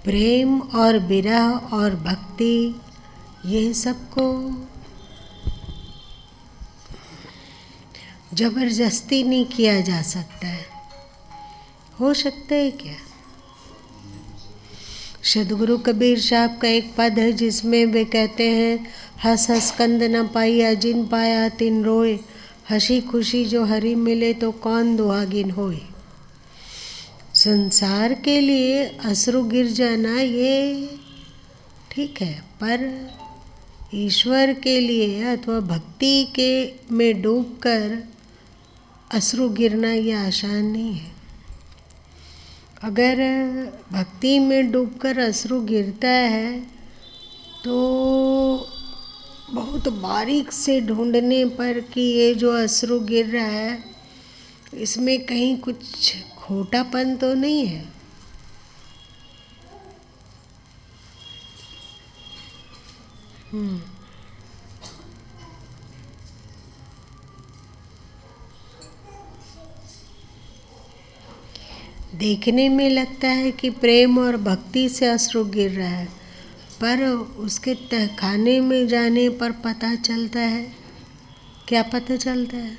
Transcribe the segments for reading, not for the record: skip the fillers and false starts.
प्रेम और विरह और भक्ति ये सबको जबरदस्ती नहीं किया जा सकता है। हो सकता है क्या? सदगुरु कबीर साहब का एक पद है जिसमें वे कहते हैं, हंस हंस कंद न पाया जिन पाया तिन रोए, हंसी खुशी जो हरि मिले तो कौन दुहागिन होए। संसार के लिए अश्रु गिर जाना ये ठीक है, पर ईश्वर के लिए अथवा भक्ति के में डूबकर अश्रु गिरना ये आसान नहीं है। अगर भक्ति में डूबकर अश्रु गिरता है तो बहुत बारीक से ढूंढने पर कि ये जो अश्रु गिर रहा है इसमें कहीं कुछ खोटापन तो नहीं है। देखने में लगता है कि प्रेम और भक्ति से अश्रु गिर रहा है, पर उसके तहखाने में जाने पर पता चलता है, क्या पता चलता है?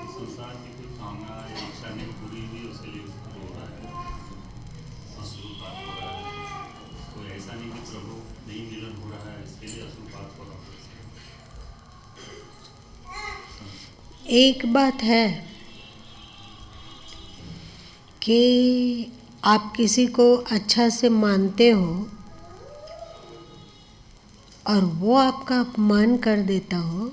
संसार की कोई कामना या इच्छा नहीं पूरी हुई, उसके लिए रो रहा है, अश्रुपात हो रहा है। कोई ऐसा नहीं कि प्रभु नहीं मिलन हो रहा है इसके लिए अश्रुपात हो रहा है। एक बात है कि आप किसी को अच्छा से मानते हो और वो आपका अपमान कर देता हो।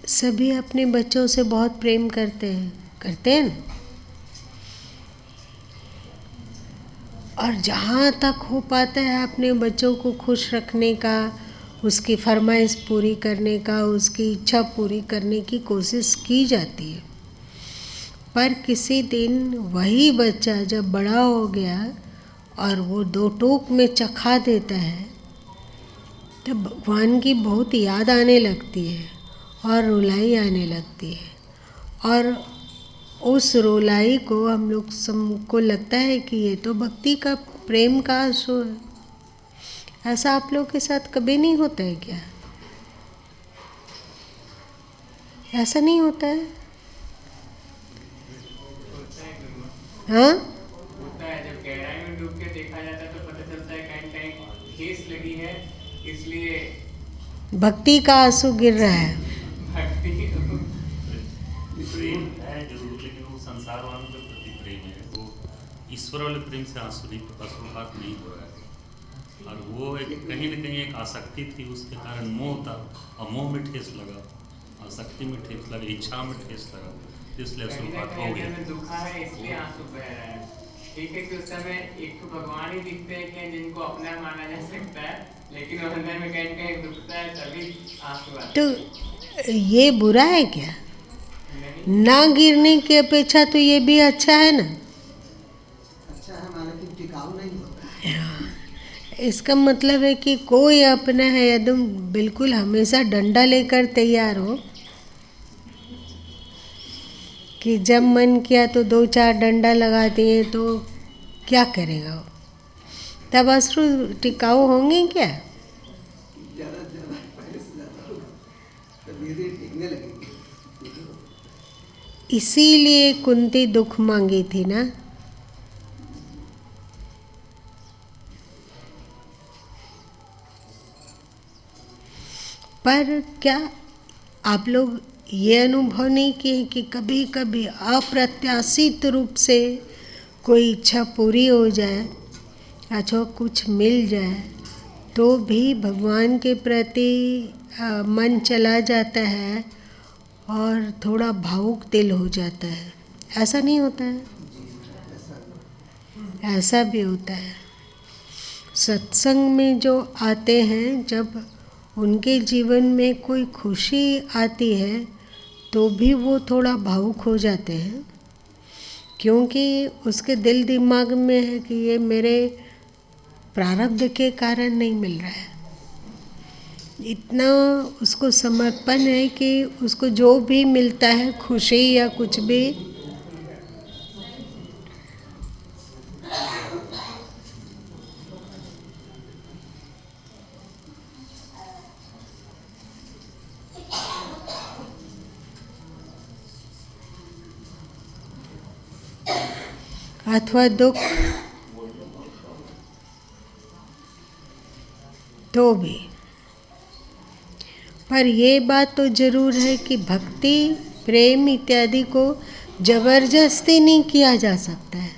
सभी अपने बच्चों से बहुत प्रेम करते हैं ना? और जहाँ तक हो पाता है अपने बच्चों को खुश रखने का, उसकी फरमाइश पूरी करने का, उसकी इच्छा पूरी करने की कोशिश की जाती है। पर किसी दिन वही बच्चा जब बड़ा हो गया और वो दो टोक में चखा देता है तब भगवान की बहुत याद आने लगती है और रुलाई आने लगती है, और उस रुलाई को हम लोग सबको लगता है कि ये तो भक्ति का, प्रेम का आंसू है। ऐसा आप लोग के साथ कभी नहीं होता है क्या? ऐसा नहीं होता है? हाँ, होता है। जब गहराई में डूब के देखा जाता है तो पता चलता है कहीं कहीं ठेस लगी है, इसलिए भक्ति का आंसू गिर रहा है। भक्ति प्रेम है जरूर, लेकिन वो संसार वालों के प्रति प्रेम है, वो ईश्वर वाले प्रेम से अश्रुपात नहीं हो रहा है। और वो एक कहीं न कहीं एक आसक्ति थी, उसके कारण मोह था, और मोह में ठेस लगा, आसक्ति में ठेस लगा, इच्छा में ठेस लगा, इसलिए अश्रुपात हो गया। में दुखा है इसलिए आंसू बह रहा है। ठीक है कि उस समय एक तो भगवान ही दिखते हैं कि जिनको अपना माना जा सकता है, लेकिन अंदर में कहीं कहीं दुखता है तभी आंसू आते हैं। तो ये बुरा है क्या? ना गिरने की अपेक्षा तो ये भी अच्छा है ना। अच्छा है, माना कि टिकाऊ नहीं होता। हाँ, इसका मतलब है कि कोई अपना है एकदम बिल्कुल हमेशा डंडा लेकर तैयार हो कि जब मन किया तो दो चार डंडा लगा दिए तो क्या करेगा वो? तब अश्रु टिकाऊ होंगे क्या? ज़्यादा पहले से ज़्यादा होगा तो धीरे धीरे टिकने लगेगी। इसीलिए कुंती दुख मांगी थी ना। पर क्या आप लोग ये अनुभव नहीं किए कि कभी कभी अप्रत्याशित रूप से कोई इच्छा पूरी हो जाए अथवा कुछ मिल जाए तो भी भगवान के प्रति मन चला जाता है और थोड़ा भावुक दिल हो जाता है? ऐसा नहीं होता है? ऐसा भी होता है। सत्संग में जो आते हैं, जब उनके जीवन में कोई खुशी आती है तो भी वो थोड़ा भावुक हो जाते हैं, क्योंकि उसके दिल दिमाग में है कि ये मेरे प्रारब्ध के कारण नहीं मिल रहा है। इतना उसको समर्पण है कि उसको जो भी मिलता है, खुशी या कुछ भी, अथवा दुख, तो भी। पर ये बात तो जरूर है कि भक्ति, प्रेम इत्यादि को जबरदस्ती नहीं किया जा सकता है।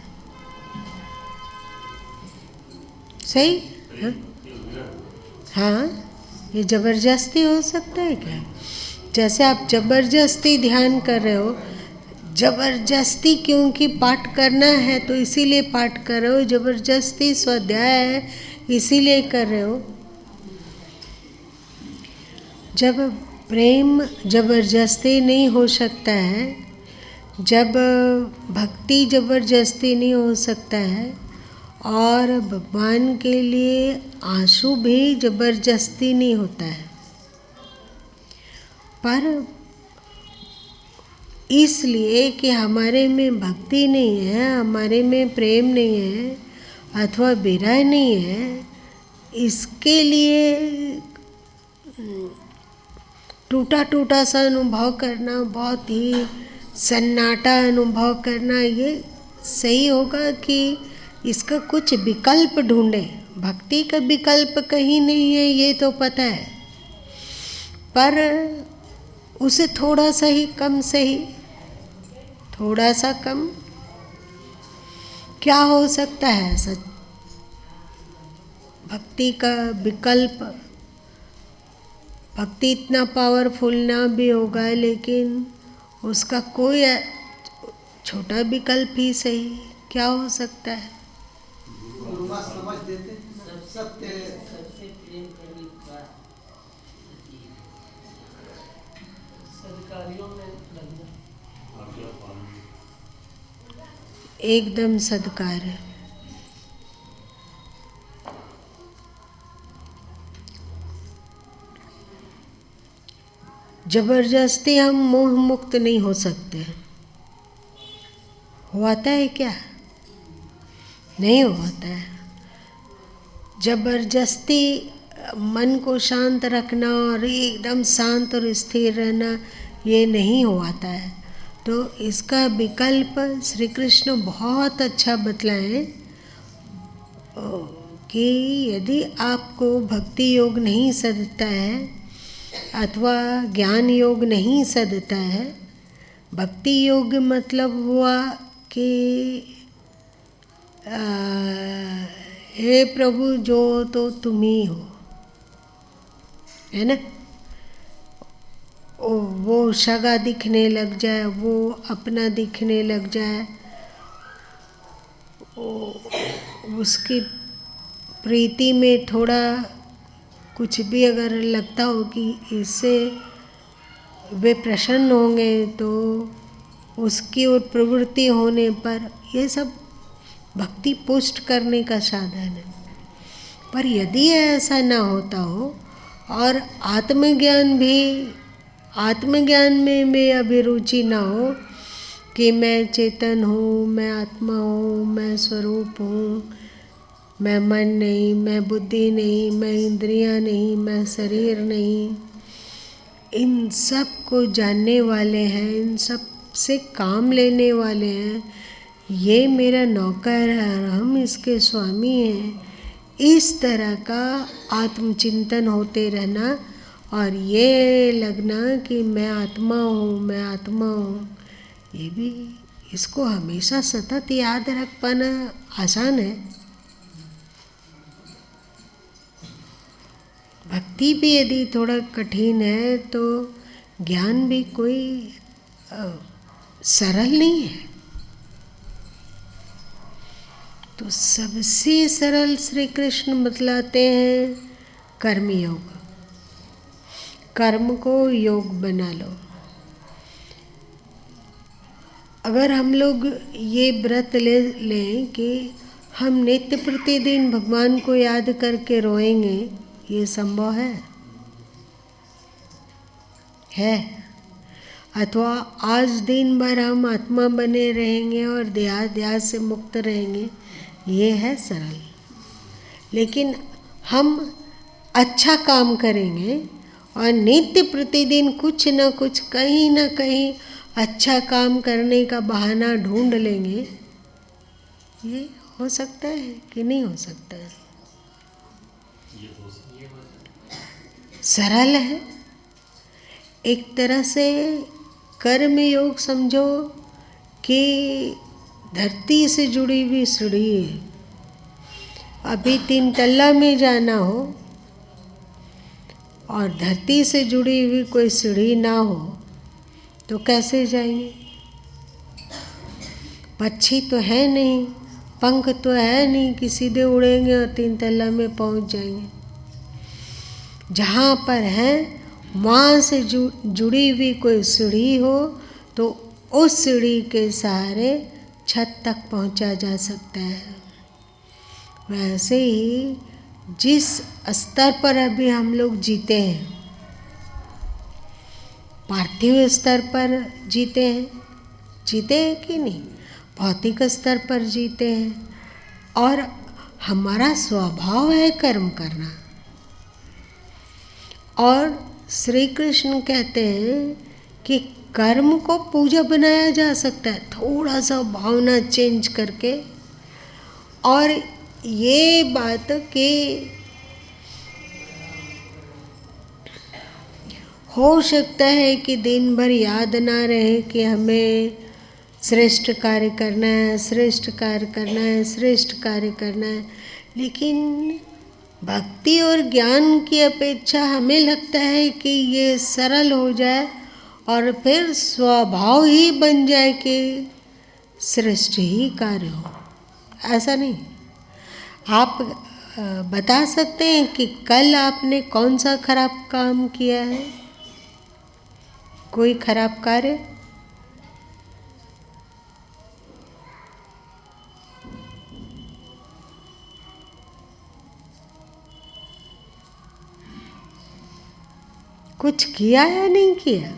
सही? हाँ, ये जबरदस्ती हो सकता है क्या? जैसे आप जबरदस्ती ध्यान कर रहे हो, जबरदस्ती क्योंकि पाठ करना है तो इसीलिए पाठ कर रहे हो, जबरदस्ती स्वाध्याय है इसीलिए कर रहे हो। जब प्रेम जबरदस्ती नहीं हो सकता है, जब भक्ति जबरदस्ती नहीं हो सकता है, और भगवान के लिए आंसू भी जबरदस्ती नहीं होता है, पर इसलिए कि हमारे में भक्ति नहीं है, हमारे में प्रेम नहीं है अथवा विरह नहीं है, इसके लिए टूटा टूटा सा अनुभव करना, बहुत ही सन्नाटा अनुभव करना, ये सही होगा कि इसका कुछ विकल्प ढूंढे। भक्ति का विकल्प कहीं नहीं है, ये तो पता है, पर उसे थोड़ा सा ही कम सही, थोड़ा सा कम क्या हो सकता है? सच भक्ति का विकल्प, भक्ति इतना पावरफुल ना भी होगा, लेकिन उसका कोई छोटा विकल्प ही सही क्या हो सकता है? गुरुमा समझ देते सत्य सबसे प्रेम करने का सदकार्यों में लगना, एकदम सदकार है। जबरदस्ती हम मोह मुक्त नहीं हो सकते। होता है क्या? नहीं होता है। जबरदस्ती मन को शांत रखना और एकदम शांत और स्थिर रहना, ये नहीं होता है। तो इसका विकल्प श्री कृष्ण बहुत अच्छा बतलाएं कि यदि आपको भक्ति योग नहीं सदता है अथवा ज्ञान योग नहीं सदता है, भक्ति योग मतलब हुआ कि हे प्रभु जो तो तुम ही हो, है ना? वो सगा दिखने लग जाए, वो अपना दिखने लग जाए, उसकी प्रीति में थोड़ा कुछ भी अगर लगता हो कि इससे वे प्रसन्न होंगे, तो उसकी ओर प्रवृत्ति होने पर ये सब भक्ति पुष्ट करने का साधन है। पर यदि ऐसा ना होता हो और आत्मज्ञान में भी अभिरुचि ना हो कि मैं चेतन हूँ, मैं आत्मा हूँ, मैं स्वरूप हूँ, मैं मन नहीं, मैं बुद्धि नहीं, मैं इंद्रियाँ नहीं, मैं शरीर नहीं, इन सब को जानने वाले हैं, इन सब से काम लेने वाले हैं, ये मेरा नौकर है और हम इसके स्वामी हैं, इस तरह का आत्मचिंतन होते रहना और ये लगना कि मैं आत्मा हूँ, मैं आत्मा हूँ, ये भी इसको हमेशा सतत याद रख पाना आसान है। भक्ति भी यदि थोड़ा कठिन है तो ज्ञान भी कोई सरल नहीं है। तो सबसे सरल श्री कृष्ण बतलाते हैं कर्म योग। कर्म को योग बना लो। अगर हम लोग ये व्रत ले लें कि हम नित्य प्रतिदिन भगवान को याद करके रोएंगे, ये संभव है? है, अथवा आज दिन भर हम आत्मा बने रहेंगे और देहाध्यास से मुक्त रहेंगे, ये है सरल। लेकिन हम अच्छा काम करेंगे और नित्य प्रतिदिन कुछ न कुछ कहीं न कहीं अच्छा काम करने का बहाना ढूंढ लेंगे, ये हो सकता है कि नहीं हो सकता है? ये हो सकता है। सरल है एक तरह से। कर्म योग समझो कि धरती से जुड़ी हुई सीढ़ी है। अभी 3 तल्ला में जाना हो और धरती से जुड़ी हुई कोई सीढ़ी ना हो तो कैसे जाएंगे? पक्षी तो है नहीं, पंख तो है नहीं कि सीधे उड़ेंगे और 3 तल्ला में पहुंच जाएंगे। जहाँ पर है वहाँ से जुड़ी हुई कोई सीढ़ी हो तो उस सीढ़ी के सहारे छत तक पहुँचा जा सकता है। वैसे ही जिस स्तर पर अभी हम लोग जीते हैं, पार्थिव स्तर पर जीते हैं कि नहीं, भौतिक स्तर पर जीते हैं, और हमारा स्वभाव है कर्म करना। और श्री कृष्ण कहते हैं कि कर्म को पूजा बनाया जा सकता है, थोड़ा सा भावना चेंज करके। और ये बात कि हो सकता है कि दिन भर याद ना रहे कि हमें श्रेष्ठ कार्य करना है, श्रेष्ठ कार्य करना है, श्रेष्ठ कार्य करना है, लेकिन भक्ति और ज्ञान की अपेक्षा हमें लगता है कि ये सरल हो जाए और फिर स्वभाव ही बन जाए कि श्रेष्ठ ही कार्य हो। ऐसा नहीं। आप बता सकते हैं कि कल आपने कौन सा खराब काम किया है? कोई खराब कार्य? कुछ किया या नहीं किया?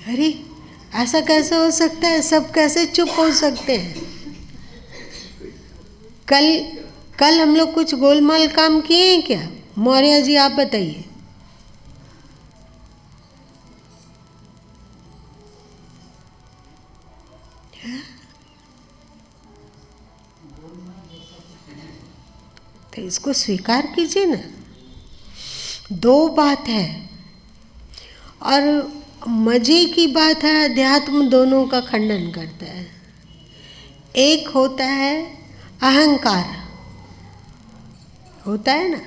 अरे ऐसा कैसे हो सकता है? सब कैसे चुप हो सकते हैं? कल हम लोग कुछ गोलमाल काम किए हैं क्या? मौर्य जी आप बताइए। तो इसको स्वीकार कीजिए ना। 2 बात है, और मजे की बात है, अध्यात्म दोनों का खंडन करता है। एक होता है अहंकार, होता है ना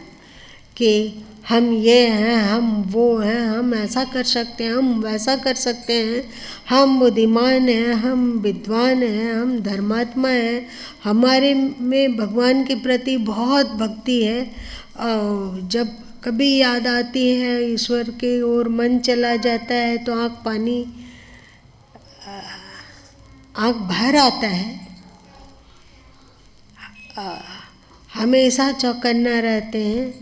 कि हम ये हैं, हम वो हैं, हम ऐसा कर सकते हैं, हम वैसा कर सकते हैं, हम बुद्धिमान हैं, हम विद्वान हैं, हम धर्मात्मा हैं, हमारे में भगवान के प्रति बहुत भक्ति है। जब कभी याद आती है ईश्वर के ओर मन चला जाता है तो आँख भर आता है। हमेशा चौकन्ना रहते हैं।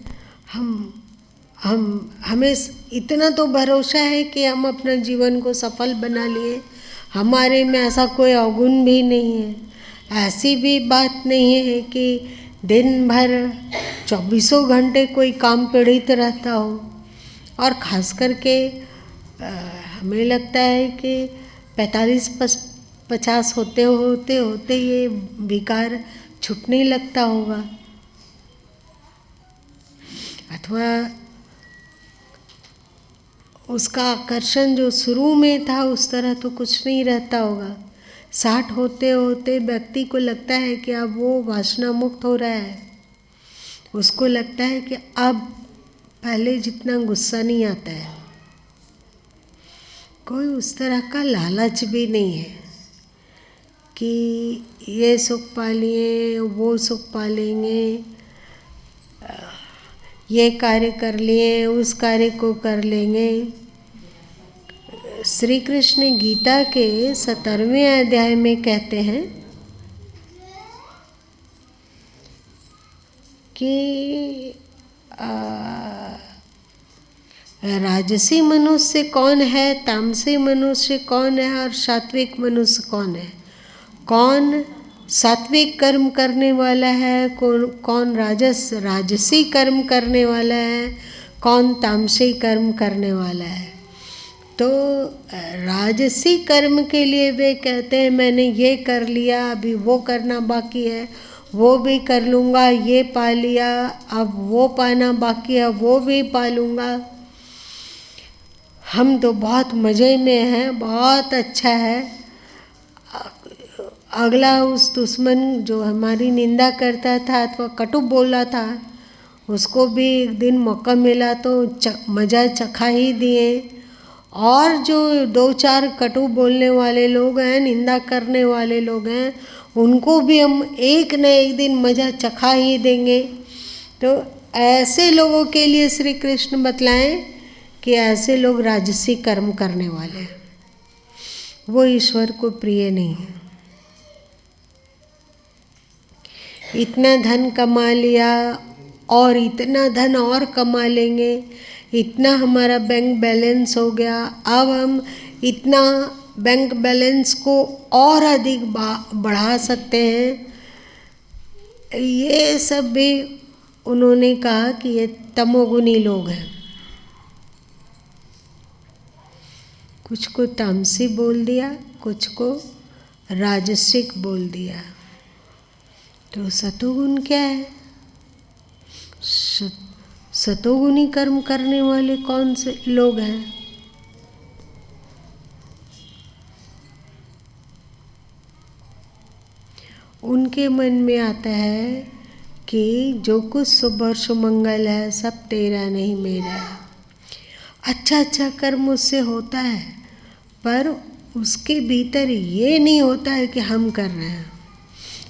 हमें इतना तो भरोसा है कि हम अपने जीवन को सफल बना लिए, हमारे में ऐसा कोई अवगुण भी नहीं है। ऐसी भी बात नहीं है कि दिन भर 24 घंटे कोई काम पीड़ित रहता हो। और ख़ास करके हमें लगता है कि 45-50 होते ये विकार छूटने लगता होगा, अथवा उसका आकर्षण जो शुरू में था उस तरह तो कुछ नहीं रहता होगा। 60 होते होते व्यक्ति को लगता है कि अब वो वासना मुक्त हो रहा है। उसको लगता है कि अब पहले जितना गुस्सा नहीं आता है। कोई उस तरह का लालच भी नहीं है कि ये सुख पा लिए, वो सुख पा लेंगे, ये कार्य कर लिए, उस कार्य को कर लेंगे। श्री कृष्ण गीता के 17वें अध्याय में कहते हैं कि राजसी मनुष्य कौन है, तामसी मनुष्य कौन है और सात्विक मनुष्य कौन है। कौन सात्विक कर्म करने वाला है, कौन राजसी कर्म करने वाला है, कौन तामसी कर्म करने वाला है। तो राजसी कर्म के लिए वे कहते हैं मैंने ये कर लिया, अभी वो करना बाकी है, वो भी कर लूँगा, ये पा लिया, अब वो पाना बाकी है, वो भी पा लूँगा। हम तो बहुत मज़े में हैं, बहुत अच्छा है। अगला उस दुश्मन जो हमारी निंदा करता था अथवा कटु बोला था, उसको भी एक दिन मौका मिला तो मज़ा चखा ही दिए। और जो 2-4 कटु बोलने वाले लोग हैं, निंदा करने वाले लोग हैं, उनको भी हम एक न एक दिन मज़ा चखा ही देंगे। तो ऐसे लोगों के लिए श्री कृष्ण बतलाएं कि ऐसे लोग राजसी कर्म करने वाले हैं, वो ईश्वर को प्रिय नहीं है। इतना धन कमा लिया और इतना धन और कमा लेंगे, इतना हमारा बैंक बैलेंस हो गया, अब हम इतना बैंक बैलेंस को और अधिक बढ़ा सकते हैं। ये सब भी उन्होंने कहा कि ये तमोगुनी लोग हैं। कुछ को तामसी बोल दिया, कुछ को राजसिक बोल दिया। तो सतोगुण क्या है? सतोगुणी कर्म करने वाले कौन से लोग हैं? उनके मन में आता है कि जो कुछ शुभ और सुमंगल है सब तेरा नहीं मेरा है। अच्छा अच्छा कर्म उससे होता है, पर उसके भीतर ये नहीं होता है कि हम कर रहे हैं,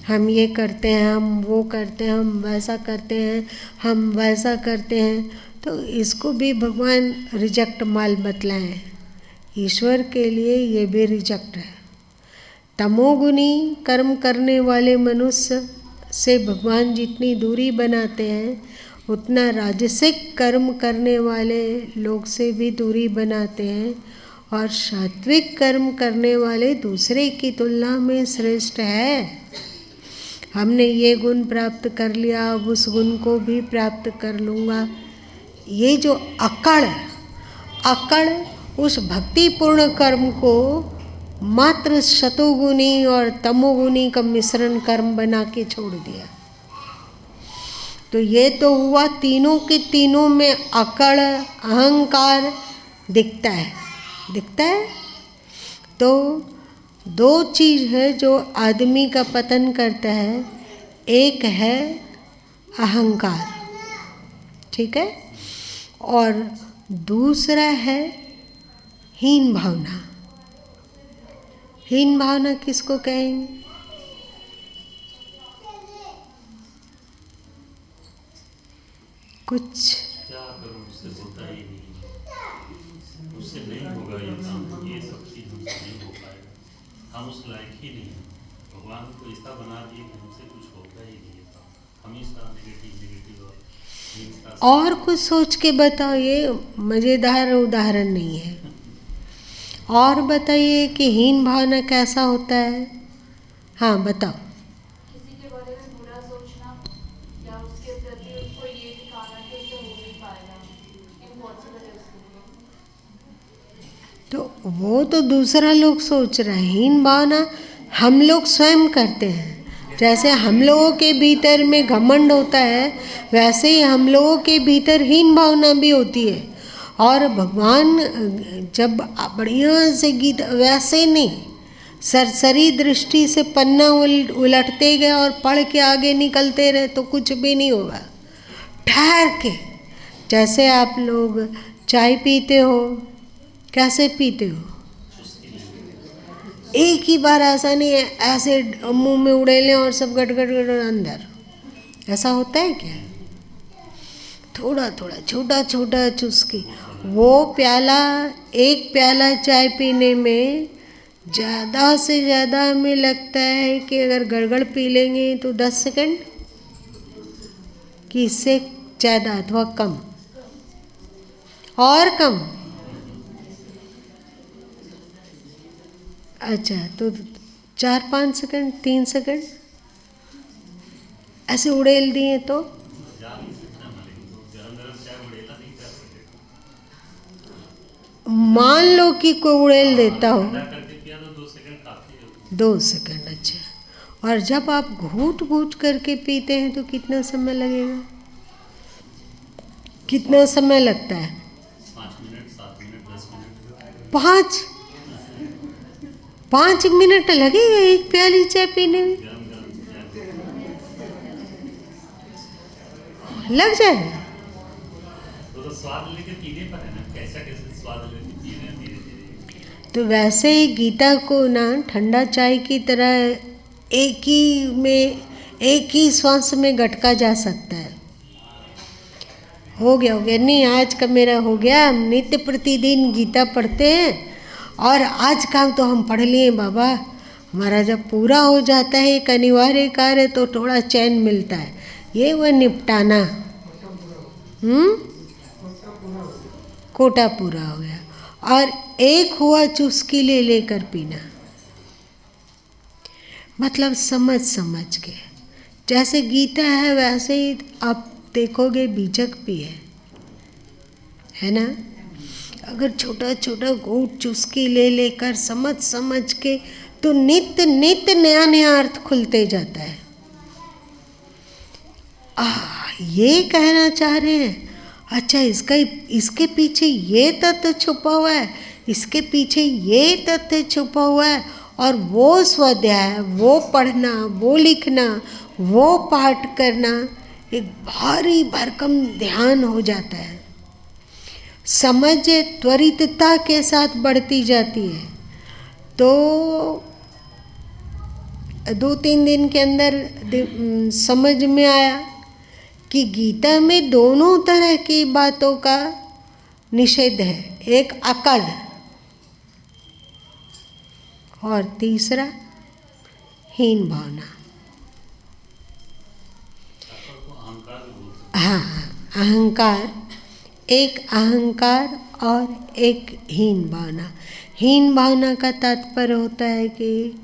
हम ये करते हैं, हम वो करते हैं, हम वैसा करते हैं, हम वैसा करते हैं। तो इसको भी भगवान रिजेक्ट माल बतलाएं। ईश्वर के लिए ये भी रिजेक्ट है। तमोगुनी कर्म करने वाले मनुष्य से भगवान जितनी दूरी बनाते हैं, उतना राजसिक कर्म करने वाले लोग से भी दूरी बनाते हैं। और सात्विक कर्म करने वाले दूसरे की तुलना में श्रेष्ठ है। हमने ये गुण प्राप्त कर लिया, अब उस गुण को भी प्राप्त कर लूँगा। ये जो अकड़ उस भक्तिपूर्ण कर्म को मात्र सतोगुनी और तमोगुनी का मिश्रण कर्म बना के छोड़ दिया। तो ये तो हुआ तीनों के तीनों में अकड़ अहंकार दिखता है। तो 2 चीज़ है जो आदमी का पतन करता है। एक है अहंकार, ठीक है, और दूसरा है हीन भावना। हीन भावना किसको कहेंगे? कुछ क्या करूं, उससे होता ही नहीं, उससे नहीं होगा ये काम, ये सब चीज़ हमसे नहीं हो पाएगा, हम उस लायक ही नहीं हैं। भगवान को ऐसा बना दिए कि हमसे कुछ होता ही नहीं है, हमेशा नेगेटिव और कुछ सोच के बताओ। ये मज़ेदार उदाहरण नहीं है। और बताइए कि हीन भावना कैसा होता है? हाँ बताओ। किसी के बारे में बुरा सोचना या उसके प्रति उसको ये दिखाना कि उससे हो नहीं पाएगा, इम्पॉसिबल है उसके लिए। तो वो तो दूसरा लोग सोच रहा है। हीन भावना हम लोग स्वयं करते हैं। जैसे हम लोगों के भीतर में घमंड होता है, वैसे ही हम लोगों के भीतर हीन भावना भी होती है। और भगवान जब बढ़िया से गीत वैसे नहीं, सरसरी दृष्टि से पन्ना उलटते गए और पढ़ के आगे निकलते रहे तो कुछ भी नहीं होगा। ठहर के, जैसे आप लोग चाय पीते हो, कैसे पीते हो? एक ही बार ऐसा नहीं है ऐसे मुंह में उड़ेलें और सब गट अंदर, ऐसा होता है क्या? थोड़ा थोड़ा छोटा छोटा चुस्की। वो प्याला, एक प्याला चाय पीने में ज़्यादा से ज़्यादा हमें लगता है कि अगर गड़गड़ पी लेंगे तो 10 सेकंड, कि इससे ज़्यादा अथवा कम। और कम? अच्छा, तो 4-5 सेकंड, 3 सेकंड ऐसे उड़ेल दिए तो जा नहीं सकता मालिक, तो गरम गरम चाय उड़ेला नहीं कर सकते। मान लो कि कोई उड़ेल देता हो ठंडा करके पिया तो 2 सेकंड काफी है। 2 सेकंड। अच्छा, और जब आप घूट घूट करके पीते हैं तो कितना समय लगेगा? कितना समय लगता है? 5 मिनट, 7 मिनट, 10 मिनट। 5 मिनट लगेगा एक प्याली चाय पीने में? गरम गरम चाय लग जाएगा। तो स्वाद लेके पीने पर है ना, कैसा कैसे स्वाद लेके पीने हैं धीरे धीरे। तो वैसे ही गीता को ना ठंडा चाय की तरह एक ही श्वास में गटका जा सकता है। हो गया नहीं, आज का मेरा हो गया। हम नित्य प्रतिदिन गीता पढ़ते हैं और आज का तो हम पढ़ लिए बाबा। हमारा जब पूरा हो जाता है एक अनिवार्य कार्य तो थोड़ा चैन मिलता है। ये वह निपटाना, कोटा पूरा हो गया। और एक हुआ चुस्की ले लेकर पीना, मतलब समझ समझ के। जैसे गीता है वैसे ही आप देखोगे बीजक भी है ना। अगर छोटा छोटा घूंट चुस्की ले लेकर समझ समझ के तो नित्य नित्य नया नया अर्थ खुलते जाता है। ये कहना चाह रहे हैं, अच्छा इसके पीछे ये तथ्य छुपा हुआ है, इसके पीछे ये तथ्य छुपा हुआ है। और वो स्वाध्याय, वो पढ़ना, वो लिखना, वो पाठ करना एक भारी भरकम ध्यान हो जाता है। समझ त्वरितता के साथ बढ़ती जाती है। तो 2-3 दिन के अंदर समझ में आया कि गीता में दोनों तरह की बातों का निषेध है। एक अकड़ और तीसरा हीन भावना। हाँ, अहंकार, एक अहंकार और एक हीन भावना। हीन भावना का तात्पर्य होता है कि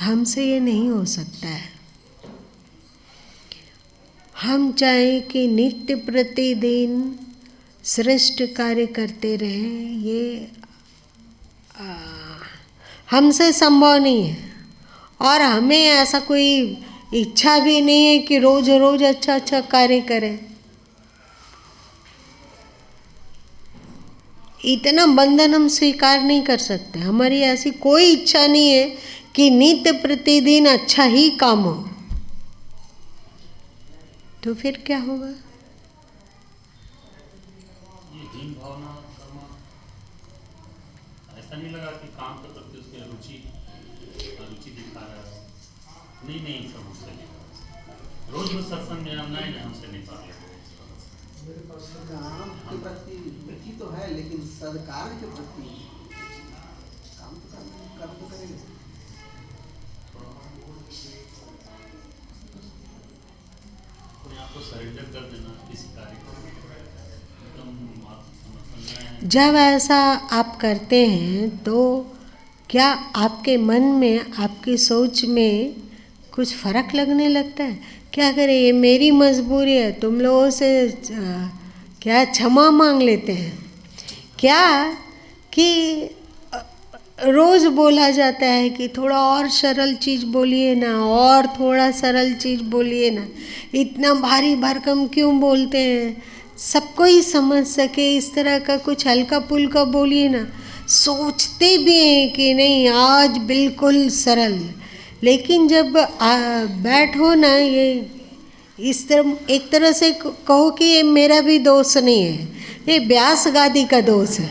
हमसे ये नहीं हो सकता है। हम चाहें कि नित्य प्रतिदिन श्रेष्ठ कार्य करते रहें, ये हमसे संभव नहीं है। और हमें ऐसा कोई इच्छा भी नहीं है कि रोज रोज अच्छा अच्छा कार्य करें। इतना बंधन हम स्वीकार नहीं कर सकते। हमारी ऐसी कोई इच्छा नहीं है कि नित्य प्रतिदिन अच्छा ही काम हो। तो फिर क्या होगा? ये हीन भावना करना, ऐसा नहीं लगा कि काम के प्रति उसकी रुचि दिखा रहा है। नहीं सब उससे नहीं। रोज सत्संग में हम नहीं, हमसे नहीं पार मेरे पास काम के प्रति रुचि तो है, लेकिन सदकार्य के प्रति काम तो करेंगे। आपको सरेंडर कर देना किसी कार्य को, एकदम समर्पण में। जब ऐसा आप करते हैं तो क्या आपके मन में, आपकी सोच में कुछ फर्क लगने लगता है? क्या करें, ये मेरी मजबूरी है, तुम लोगों से क्या क्षमा मांग लेते हैं क्या? कि रोज़ बोला जाता है कि थोड़ा और सरल चीज़ बोलिए ना, और थोड़ा सरल चीज़ बोलिए ना, इतना भारी भरकम क्यों बोलते हैं? सबको ही समझ सके इस तरह का कुछ हल्का पुल्का बोलिए ना। सोचते भी हैं कि नहीं आज बिल्कुल सरल, लेकिन जब बैठो ना, ये इस तरह एक तरह से कहो कि ये मेरा भी दोष नहीं है, ये व्यास गादी का दोष है।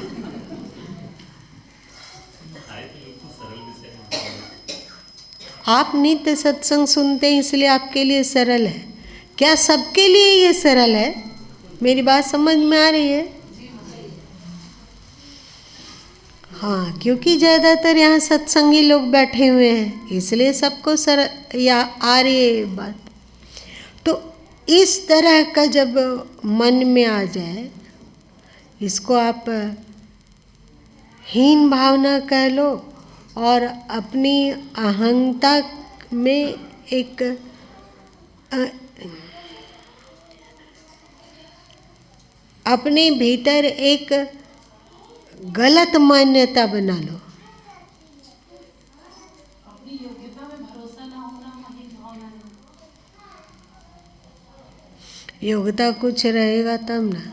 आप नित्य सत्संग सुनते हैं इसलिए आपके लिए सरल है। क्या सबके लिए ये सरल है? मेरी बात समझ में आ रही है? हाँ, क्योंकि ज़्यादातर यहाँ सत्संगी लोग बैठे हुए हैं इसलिए सबको सरल या आ रही है बात। तो इस तरह का जब मन में आ जाए, इसको आप हीन भावना कह लो, और अपनी अहंता में एक अपने भीतर एक गलत मान्यता बना लो। अपनी योग्यता में भरोसा ना होना वही भावना है। योग्यता कुछ रहेगा तब ना।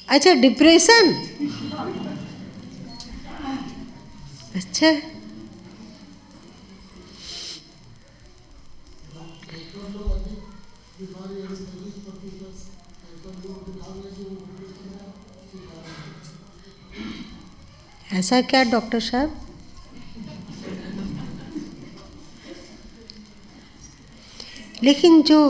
अच्छा, डिप्रेशन, अच्छा, ऐसा क्या डॉक्टर साहब? लेकिन जो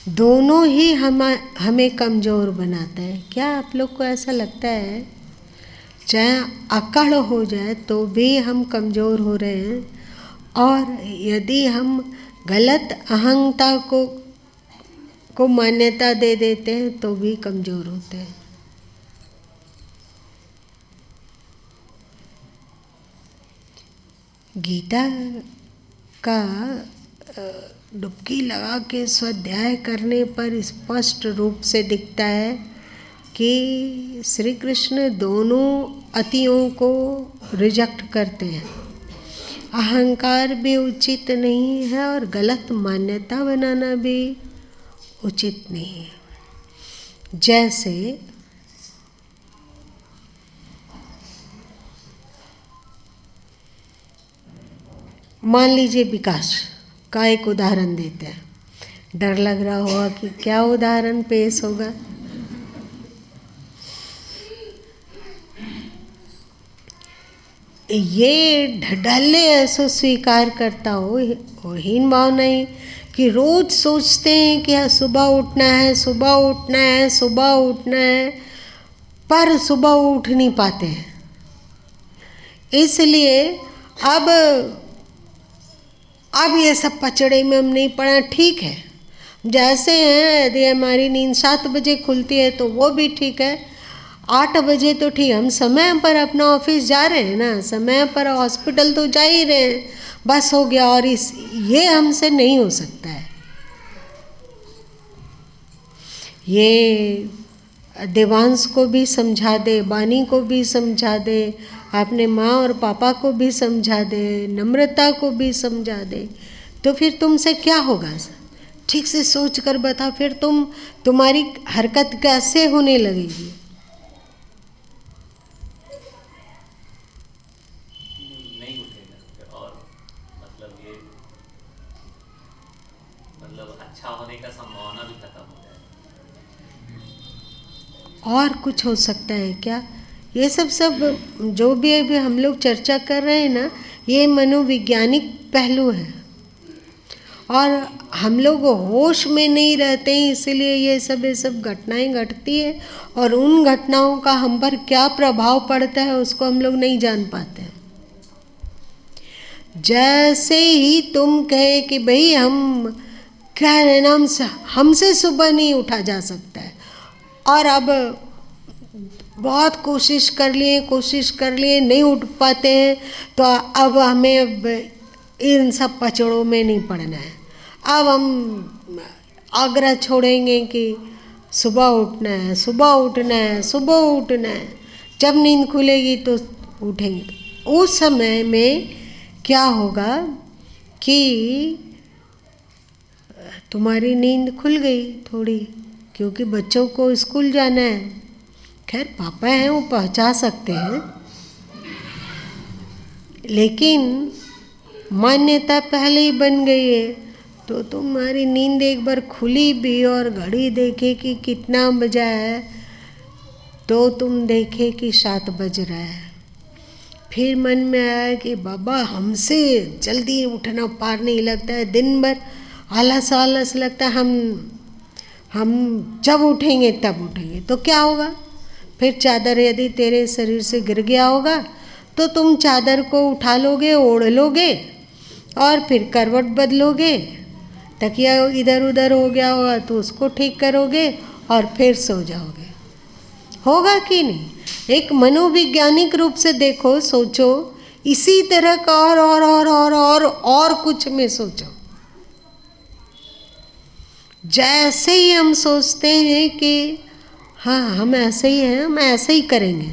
दोनों ही हमें कमज़ोर बनाता है। क्या आप लोग को ऐसा लगता है चाहे अकड़ हो जाए तो भी हम कमज़ोर हो रहे हैं, और यदि हम गलत अहंता को मान्यता दे देते हैं तो भी कमज़ोर होते हैं। गीता का डुबकी लगा के स्वाध्याय करने पर स्पष्ट रूप से दिखता है कि श्री कृष्ण दोनों अतियों को रिजेक्ट करते हैं। अहंकार भी उचित नहीं है और गलत मान्यता बनाना भी उचित नहीं है। जैसे मान लीजिए विकास का एक उदाहरण देते हैं। डर लग रहा होगा कि क्या उदाहरण पेश होगा। ये ढड्ढल्ले ऐसो स्वीकार करता हो, हीन भावना ही, कि रोज सोचते हैं कि सुबह उठना है, सुबह उठना है, सुबह उठना है, पर सुबह उठ नहीं पाते हैं। इसलिए अब ये सब पचड़े में हम नहीं पड़ा। ठीक है, जैसे हैं, यदि हमारी नींद 7 बजे खुलती है तो वो भी ठीक है, 8 बजे तो ठीक। हम समय पर अपना ऑफिस जा रहे हैं ना, समय पर हॉस्पिटल तो जा ही रहे हैं, बस हो गया। और ये हमसे नहीं हो सकता है। ये देवांश को भी समझा दे, वाणी को भी समझा दे, अपने माँ और पापा को भी समझा दे, नम्रता को भी समझा दे, तो फिर तुमसे क्या होगा? ठीक से सोच कर बता, फिर तुम्हारी हरकत कैसे होने लगेगी? नहीं उठेगा। और मतलब अच्छा होने का संभावना भी खत्म हो जाएगी। और कुछ हो सकता है क्या? ये सब जो भी अभी हम लोग चर्चा कर रहे हैं ना, ये मनोवैज्ञानिक पहलू है, और हम लोग होश में नहीं रहते हैं, इसीलिए ये सब घटनाएं घटती है, और उन घटनाओं का हम पर क्या प्रभाव पड़ता है उसको हम लोग नहीं जान पाते। जैसे ही तुम कहे कि भाई हम क्या है नाम से, हमसे सुबह नहीं उठा जा सकता है, और अब बहुत कोशिश कर लिए नहीं उठ पाते हैं, तो अब हमें इन सब पचड़ों में नहीं पड़ना है। अब हम आग्रह छोड़ेंगे कि सुबह उठना है, सुबह उठना है, सुबह उठना है। जब नींद खुलेगी तो उठेंगे। उस समय में क्या होगा कि तुम्हारी नींद खुल गई थोड़ी, क्योंकि बच्चों को स्कूल जाना है। खैर पापा हैं, वो पहुंचा सकते हैं, लेकिन मान्यता पहले ही बन गई है, तो तुम्हारी नींद एक बार खुली भी और घड़ी देखे कि कितना बजा है, तो तुम देखे कि 7 बज रहा है। फिर मन में आया कि बाबा हमसे जल्दी उठना पार नहीं लगता है, दिन भर आलस आलस लगता है, हम जब उठेंगे तब उठेंगे, तो क्या होगा? फिर चादर यदि तेरे शरीर से गिर गया होगा तो तुम चादर को उठा लोगे, ओढ़ लोगे और फिर करवट बदलोगे। तकिया इधर उधर हो गया होगा तो उसको ठीक करोगे और फिर सो जाओगे। होगा कि नहीं? एक मनोवैज्ञानिक रूप से देखो, सोचो, इसी तरह का और कुछ में सोचो। जैसे ही हम सोचते हैं कि हाँ हम ऐसे ही हैं, हम ऐसे ही करेंगे,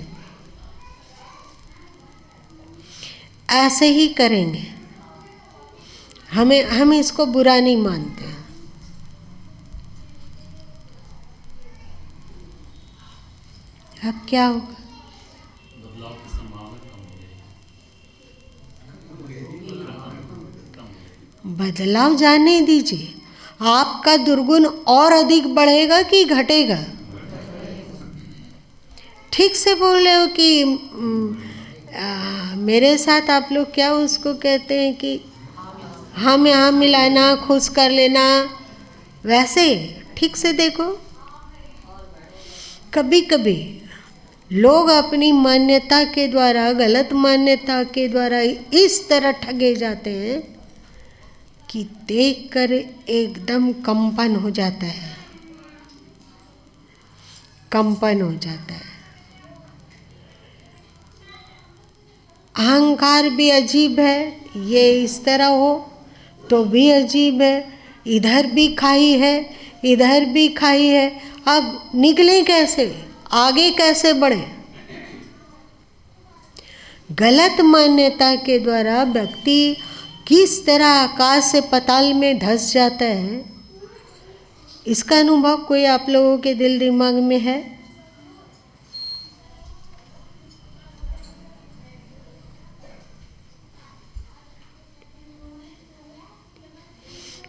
ऐसे ही करेंगे, हम इसको बुरा नहीं मानते हैं। अब क्या होगा? बदलाव की संभावना कम हो गई। बदलाव जाने दीजिए, आपका दुर्गुण और अधिक बढ़ेगा कि घटेगा? ठीक से बोल रहे हो कि मेरे साथ आप लोग क्या उसको कहते हैं कि हम यहाँ मिलाना, खुश कर लेना, वैसे ठीक से देखो। कभी कभी लोग अपनी मान्यता के द्वारा, गलत मान्यता के द्वारा इस तरह ठगे जाते हैं कि देखकर एकदम कंपन हो जाता है, कंपन हो जाता है। अहंकार भी अजीब है, ये इस तरह हो तो भी अजीब है, इधर भी खाई है, इधर भी खाई है। अब निकले कैसे, आगे कैसे बढ़े? गलत मान्यता के द्वारा व्यक्ति किस तरह आकाश से पाताल में धंस जाता है, इसका अनुभव कोई आप लोगों के दिल दिमाग में है?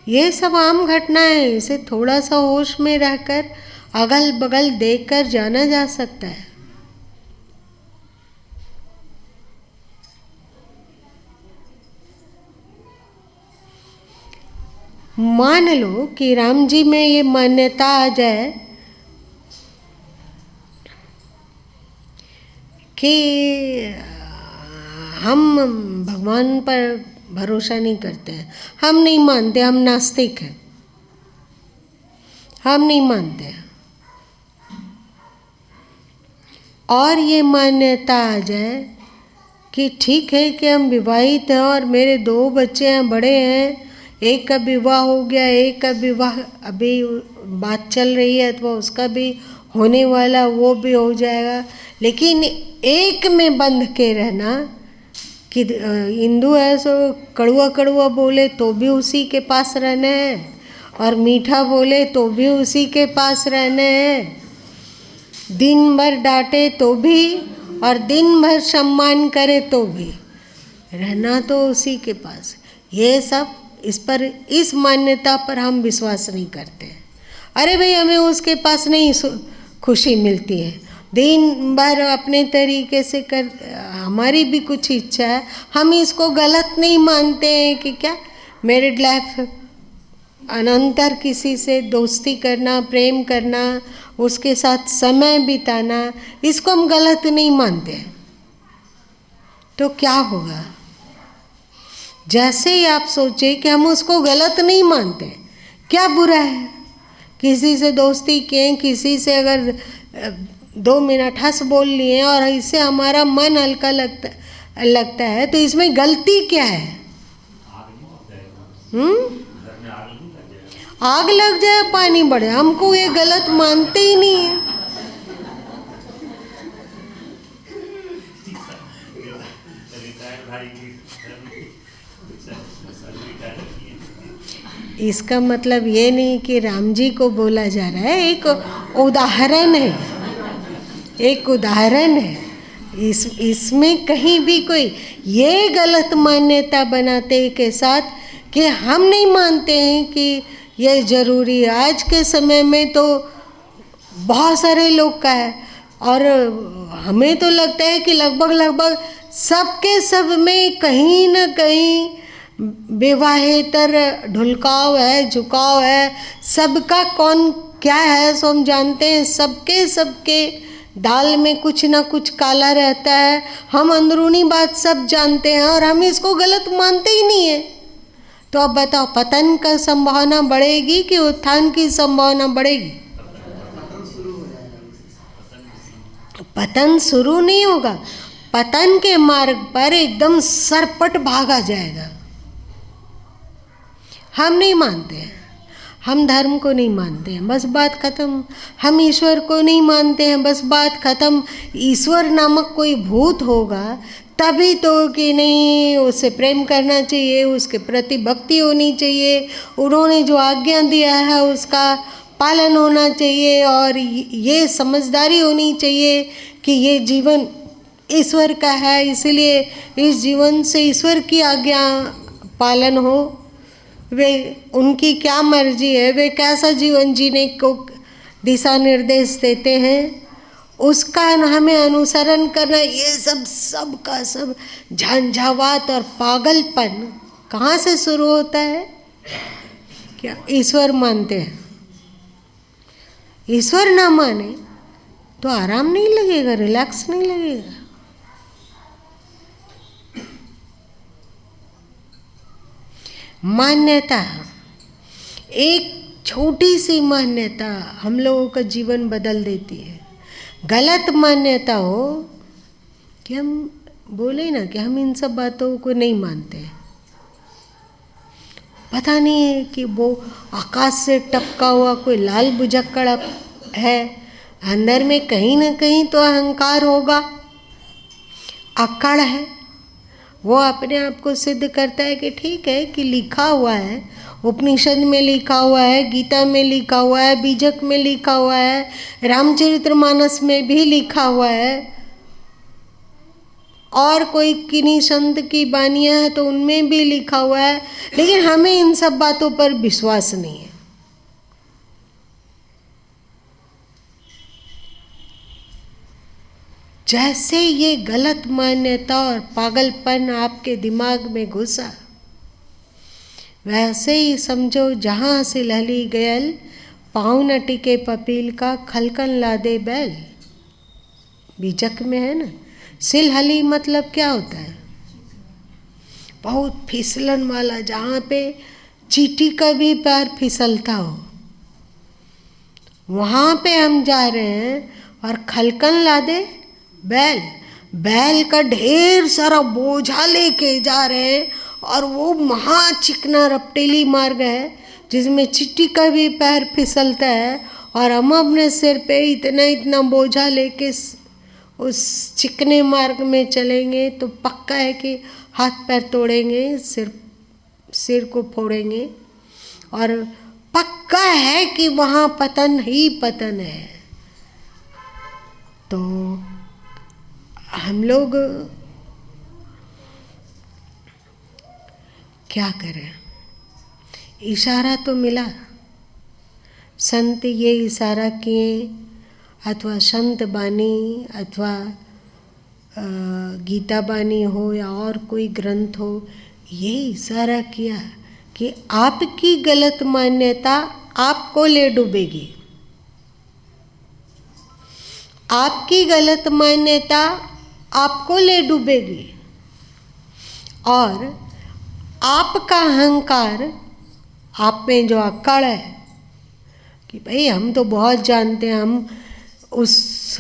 ये सब आम घटना है, इसे थोड़ा सा होश में रहकर अगल बगल देखकर जाना जा सकता है। मान लो कि राम जी में ये मान्यता आ जाए कि हम भगवान पर भरोसा नहीं करते हैं, हम नहीं मानते, हम नास्तिक हैं, हम नहीं मानते हैं। और ये मान्यता आ जाए कि ठीक है कि हम विवाहित हैं और मेरे 2 बच्चे हैं, बड़े हैं, एक का विवाह हो गया, एक का विवाह अभी बात चल रही है अथवा उसका भी होने वाला, वो भी हो जाएगा, लेकिन एक में बंध के रहना कि हिंदू है सो कड़वा कड़वा बोले तो भी उसी के पास रहना है और मीठा बोले तो भी उसी के पास रहना है, दिन भर डांटे तो भी और दिन भर सम्मान करे तो भी रहना तो उसी के पास। ये सब इस मान्यता पर हम विश्वास नहीं करते। अरे भाई हमें उसके पास नहीं खुशी मिलती है, दिन भर अपने तरीके से कर, हमारी भी कुछ इच्छा है, हम इसको गलत नहीं मानते हैं कि क्या मैरिड लाइफ अनंतर किसी से दोस्ती करना, प्रेम करना, उसके साथ समय बिताना, इसको हम गलत नहीं मानते हैं। तो क्या होगा? जैसे ही आप सोचे कि हम उसको गलत नहीं मानते, क्या बुरा है? किसी से दोस्ती किए, किसी से अगर 2 मिनट हंस बोल लिए और इससे हमारा मन हल्का लगता है तो इसमें गलती क्या है? आग लग जाए, पानी बढ़े, हमको ये गलत मानते ही नहीं है। इसका मतलब ये नहीं कि राम जी को बोला जा रहा है, एक उदाहरण है, एक उदाहरण है। इसमें कहीं भी कोई ये गलत मान्यता बनाते के साथ कि हम नहीं मानते हैं कि ये ज़रूरी है। आज के समय में तो बहुत सारे लोग का है और हमें तो लगता है कि लगभग सबके सब में कहीं ना कहीं विवाहेतर ढुलकाव है, झुकाव है। सबका कौन क्या है सो हम जानते हैं, सबके दाल में कुछ ना कुछ काला रहता है। हम अंदरूनी बात सब जानते हैं और हम इसको गलत मानते ही नहीं है। तो अब बताओ, पतन का संभावना बढ़ेगी कि उत्थान की संभावना बढ़ेगी? पतन शुरू नहीं होगा, पतन के मार्ग पर एकदम सरपट भागा जाएगा। हम नहीं मानते हैं, हम धर्म को नहीं मानते हैं, बस बात खत्म। हम ईश्वर को नहीं मानते हैं, बस बात खत्म। ईश्वर नामक कोई भूत होगा तभी तो कि नहीं, उससे प्रेम करना चाहिए, उसके प्रति भक्ति होनी चाहिए, उन्होंने जो आज्ञा दिया है उसका पालन होना चाहिए, और ये समझदारी होनी चाहिए कि ये जीवन ईश्वर का है, इसलिए इस जीवन से ईश्वर की आज्ञा पालन हो। वे उनकी क्या मर्जी है, वे कैसा जीवन जीने को दिशा निर्देश देते हैं, उसका हमें अनुसरण करना। ये सब का सब झंझावात और पागलपन कहाँ से शुरू होता है? क्या ईश्वर मानते हैं? ईश्वर ना माने तो आराम नहीं लगेगा, रिलैक्स नहीं लगेगा। मान्यता, एक छोटी सी मान्यता हम लोगों का जीवन बदल देती है। गलत मान्यता हो कि हम बोले ना कि हम इन सब बातों को नहीं मानते, पता नहीं है कि वो आकाश से टपका हुआ कोई लाल बुझक्कड़ है, अंदर में कहीं ना कहीं तो अहंकार होगा, अक्कड़ है। वो अपने आप को सिद्ध करता है कि ठीक है, कि लिखा हुआ है, उपनिषद में लिखा हुआ है, गीता में लिखा हुआ है, बीजक में लिखा हुआ है, रामचरितमानस में भी लिखा हुआ है, और कोई किन्हीं संत की बानियाँ हैं तो उनमें भी लिखा हुआ है, लेकिन हमें इन सब बातों पर विश्वास नहीं है। जैसे ये गलत मान्यता और पागलपन आपके दिमाग में घुसा, वैसे ही समझो जहाँ से लहली गयल, पाँव न टिके पपील का, खलकन लादे बैल। बीजक में है ना। सिलहली मतलब क्या होता है? बहुत फिसलन वाला, जहाँ पे चींटी का भी पैर फिसलता हो, वहाँ पे हम जा रहे हैं। और खलकन लादे बैल, बैल का ढेर सारा बोझा लेके जा रहे हैं, और वो महा चिकना रपटेली मार्ग है जिसमें चींटी का भी पैर फिसलता है, और हम अपने सिर पे इतना इतना बोझा लेके उस चिकने मार्ग में चलेंगे तो पक्का है कि हाथ पैर तोड़ेंगे, सिर को फोड़ेंगे, और पक्का है कि वहाँ पतन ही पतन है। तो हम लोग क्या करें? इशारा तो मिला, संत ये इशारा किए, अथवा संत बानी, अथवा गीता बानी हो या और कोई ग्रंथ हो, ये इशारा किया कि आपकी गलत मान्यता आपको ले डूबेगी, आपकी गलत मान्यता आपको ले डूबेगी, और आपका अहंकार, आप में जो अक्कड़ है कि भाई हम तो बहुत जानते हैं, हम उस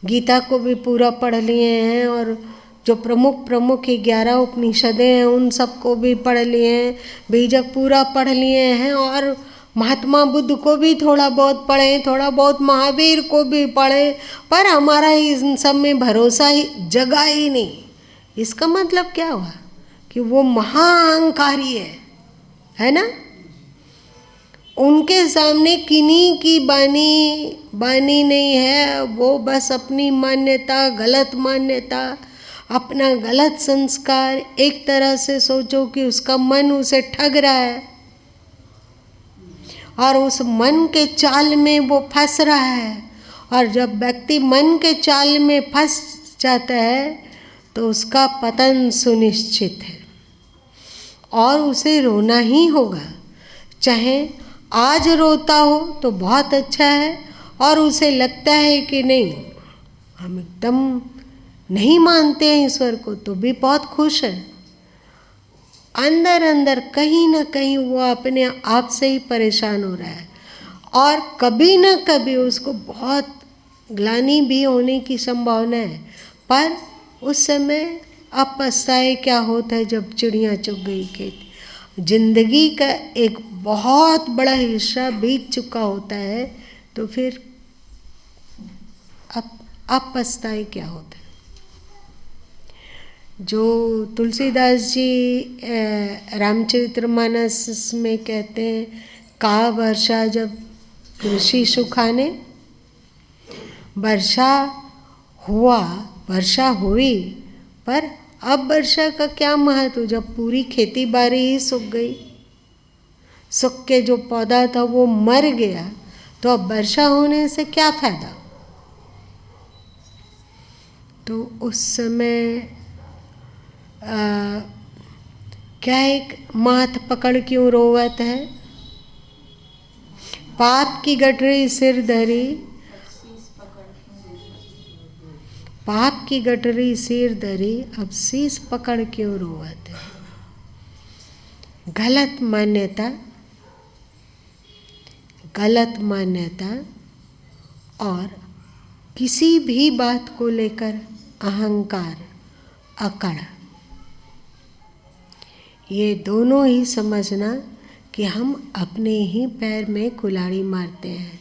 गीता को भी पूरा पढ़ लिए हैं, और जो प्रमुख 11 उपनिषदें हैं उन सबको भी पढ़ लिए हैं, बीजक पूरा पढ़ लिए हैं, और महात्मा बुद्ध को भी थोड़ा बहुत पढ़े, थोड़ा बहुत महावीर को भी पढ़े, पर हमारा इन सब में भरोसा ही जगा ही नहीं। इसका मतलब क्या हुआ? कि वो महाअहंकारी है ना। उनके सामने किन्हीं की बानी नहीं है, वो बस अपनी मान्यता, गलत मान्यता, अपना गलत संस्कार, एक तरह से सोचो कि उसका मन उसे ठग रहा है, और उस मन के चाल में वो फंस रहा है। और जब व्यक्ति मन के चाल में फंस जाता है तो उसका पतन सुनिश्चित है, और उसे रोना ही होगा। चाहे आज रोता हो तो बहुत अच्छा है, और उसे लगता है कि नहीं, हम एकदम नहीं मानते हैं ईश्वर को, तो भी बहुत खुश है। अंदर अंदर कहीं ना कहीं वो अपने आप से ही परेशान हो रहा है, और कभी ना कभी उसको बहुत ग्लानि भी होने की संभावना है। पर उस समय अब पछताए क्या होता है जब चिड़िया चुग गई खेत। जिंदगी का एक बहुत बड़ा हिस्सा बीत चुका होता है, तो फिर अब पछताए क्या होता है। जो तुलसीदास जी रामचरितमानस में कहते हैं, का वर्षा जब कृषि सुखाने, वर्षा हुआ, वर्षा हुई, पर अब वर्षा का क्या महत्व जब पूरी खेती बाड़ी ही सूख गई, सूख के जो पौधा था वो मर गया, तो अब वर्षा होने से क्या फायदा। तो उस समय क्या एक माथ पकड़ क्यों रोवत है, पाप की गठरी सिर धरी, पाप की गठरी सिर धरी, अब शीश पकड़ क्यों रोवत है। गलत मान्यता, गलत मान्यता और किसी भी बात को लेकर अहंकार, अकड़, ये दोनों ही समझना कि हम अपने ही पैर में कुल्हाड़ी मारते हैं।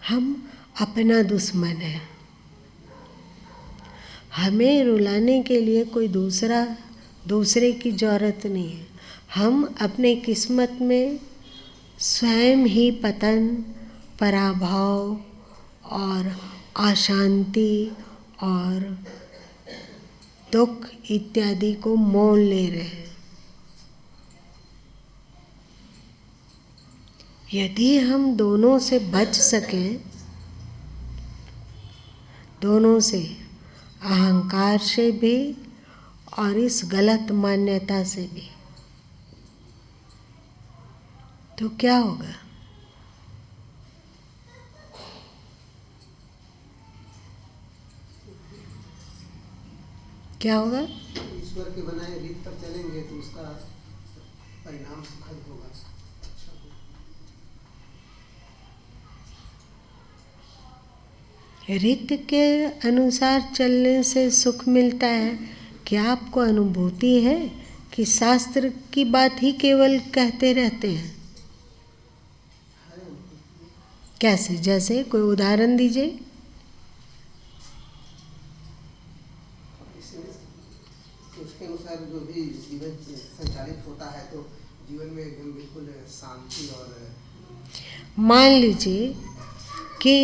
हम अपना दुश्मन है। हमें रुलाने के लिए कोई दूसरे की ज़रूरत नहीं है। हम अपने किस्मत में स्वयं ही पतन, पराभव और अशांति और दुख इत्यादि को मोल ले रहे हैं। यदि हम दोनों से बच सकें, दोनों से, अहंकार से भी और इस गलत मान्यता से भी, तो क्या होगा। क्या होगा? ईश्वर के बनाए रीत पर चलेंगे तो उसका परिणाम सुखद होगा। रीत के अनुसार चलने से सुख मिलता है। क्या आपको अनुभूति है कि शास्त्र की बात ही केवल कहते रहते हैं? कैसे? जैसे कोई उदाहरण दीजिए। उसके अनुसार जो भी जीवन संचालित होता है तो जीवन में एकदम बिल्कुल शांति। और मान लीजिए कि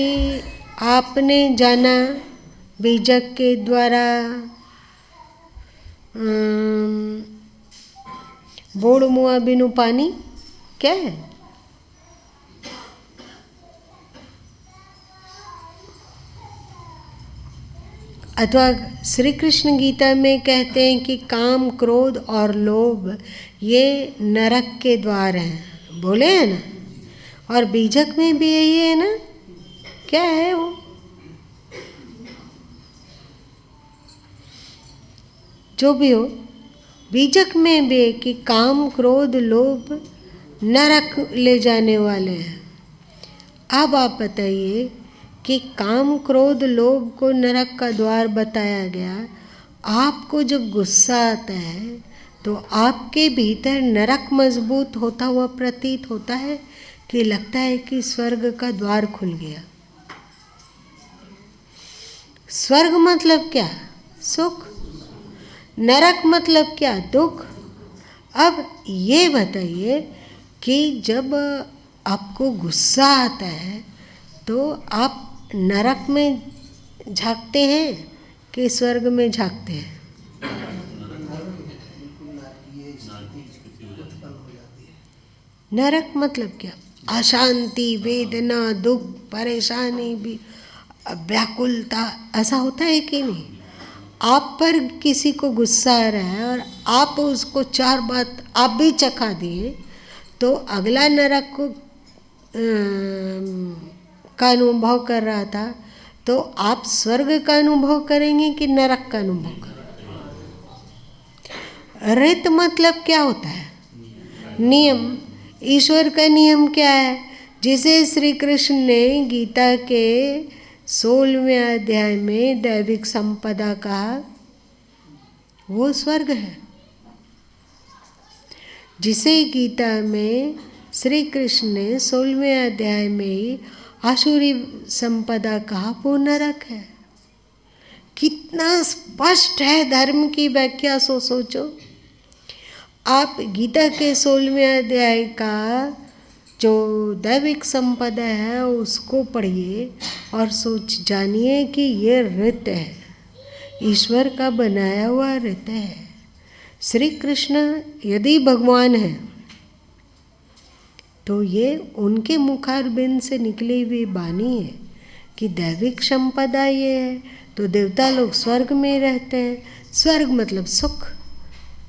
आपने जाना बीजक के द्वारा बोड़ मुआ बिनु पानी क्या है? अथवा श्री कृष्ण गीता में कहते हैं कि काम, क्रोध और लोभ ये नरक के द्वार हैं, बोले हैं ना। और बीजक में भी यही है ना। क्या है वो? जो भी हो, बीजक में भी कि काम, क्रोध, लोभ नरक ले जाने वाले हैं। अब आप बताइए कि काम, क्रोध, लोभ को नरक का द्वार बताया गया। आपको जब गुस्सा आता है तो आपके भीतर नरक मजबूत होता हुआ प्रतीत होता है कि लगता है कि स्वर्ग का द्वार खुल गया। स्वर्ग मतलब क्या? सुख। नरक मतलब क्या? दुख। अब ये बताइए कि जब आपको गुस्सा आता है तो आप नरक में झांकते हैं कि स्वर्ग में झांकते हैं? नरक मतलब क्या? अशांति, वेदना, दुख, परेशानी भी, व्याकुलता, ऐसा होता है कि नहीं? आप पर किसी को गुस्सा आ रहा है और आप उसको चार बात आप भी चखा दिए तो अगला नरक को का अनुभव कर रहा था, तो आप स्वर्ग का अनुभव करेंगे कि नरक का अनुभव करेंगे? रित मतलब क्या होता है? नियम। ईश्वर का नियम क्या है? जिसे श्री कृष्ण ने गीता के 16वें अध्याय में दैविक संपदा कहा, वो स्वर्ग है। जिसे गीता में श्री कृष्ण ने 16वें अध्याय में ही आसुरी संपदा कहा, वो नरक है। कितना स्पष्ट है धर्म की व्याख्या, सोचो। आप गीता के 16वें अध्याय का जो दैविक संपदा है उसको पढ़िए और जानिए कि ये रित है, ईश्वर का बनाया हुआ रित है। श्री कृष्ण यदि भगवान है तो ये उनके मुखारबिंद से निकली हुई वाणी है कि दैविक संपदा ये है, तो देवता लोग स्वर्ग में रहते हैं। स्वर्ग मतलब सुख।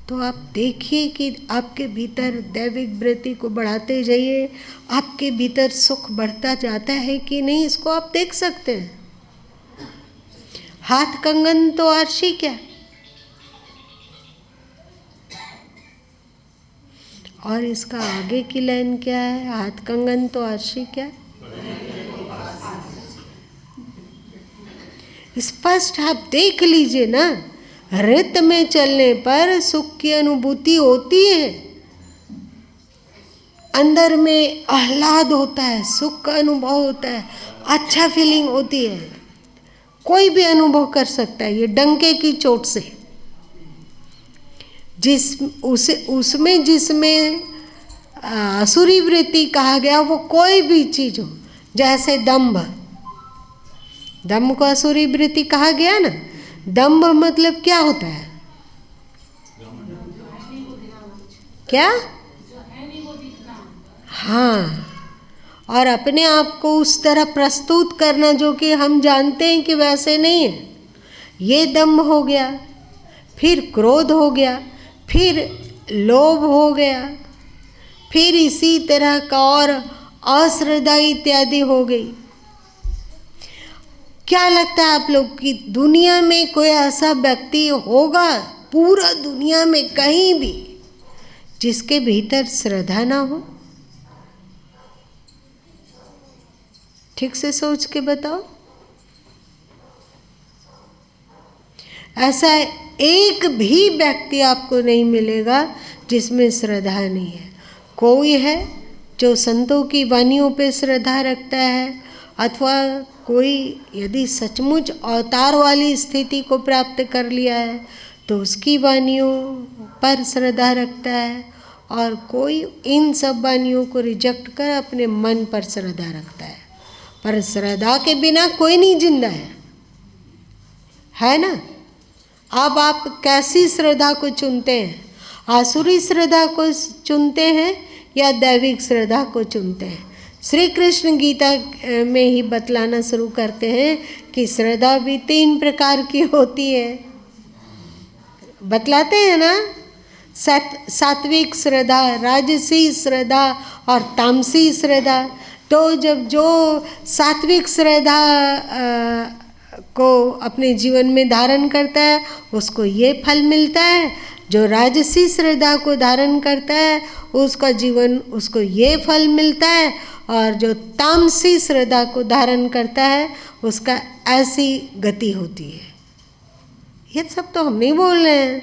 तो आप देखिए कि आपके भीतर दैविक वृत्ति को बढ़ाते जाइए, आपके भीतर सुख बढ़ता जाता है कि नहीं, इसको आप देख सकते हैं। हाथ कंगन तो आरसी क्या, और इसका आगे की लाइन क्या है? हाथ कंगन तो आरसी क्या? स्पष्ट आप देख लीजिए ना। रित में चलने पर सुख की अनुभूति होती है, अंदर में आह्लाद होता है, सुख का अनुभव होता है, अच्छा फीलिंग होती है। कोई भी अनुभव कर सकता है ये डंके की चोट से। उसमें जिसमें असुरी वृत्ति कहा गया वो कोई भी चीज हो, जैसे दंभ, दंभ को असुरी वृत्ति कहा गया ना। दंभ मतलब क्या होता है? क्या? हाँ, और अपने आप को उस तरह प्रस्तुत करना जो कि हम जानते हैं कि वैसे नहीं है, ये दंभ हो गया। फिर क्रोध हो गया, फिर लोभ हो गया, फिर इसी तरह का और अश्रद्धा इत्यादि हो गई। क्या लगता है आप लोग कि दुनिया में कोई ऐसा व्यक्ति होगा, पूरा दुनिया में कहीं भी, जिसके भीतर श्रद्धा ना हो? ठीक से सोच के बताओ। ऐसा एक भी व्यक्ति आपको नहीं मिलेगा जिसमें श्रद्धा नहीं है। कोई है जो संतों की वाणियों पे श्रद्धा रखता है, अथवा कोई यदि सचमुच अवतार वाली स्थिति को प्राप्त कर लिया है तो उसकी वाणियों पर श्रद्धा रखता है, और कोई इन सब वाणियों को रिजेक्ट कर अपने मन पर श्रद्धा रखता है। पर श्रद्धा के बिना कोई नहीं जिंदा है ना। अब आप कैसी श्रद्धा को चुनते हैं? आसुरी श्रद्धा को चुनते हैं या दैविक श्रद्धा को चुनते हैं? श्री कृष्ण गीता में ही बतलाना शुरू करते हैं कि श्रद्धा भी 3 प्रकार की होती है। बतलाते हैं ना, सात्विक श्रद्धा, राजसी श्रद्धा और तामसी श्रद्धा। तो जब जो सात्विक श्रद्धा को अपने जीवन में धारण करता है उसको ये फल मिलता है, जो राजसी श्रद्धा को धारण करता है उसका जीवन उसको ये फल मिलता है, और जो तामसी श्रद्धा को धारण करता है उसका ऐसी गति होती है। ये सब तो हम नहीं बोल रहे हैं,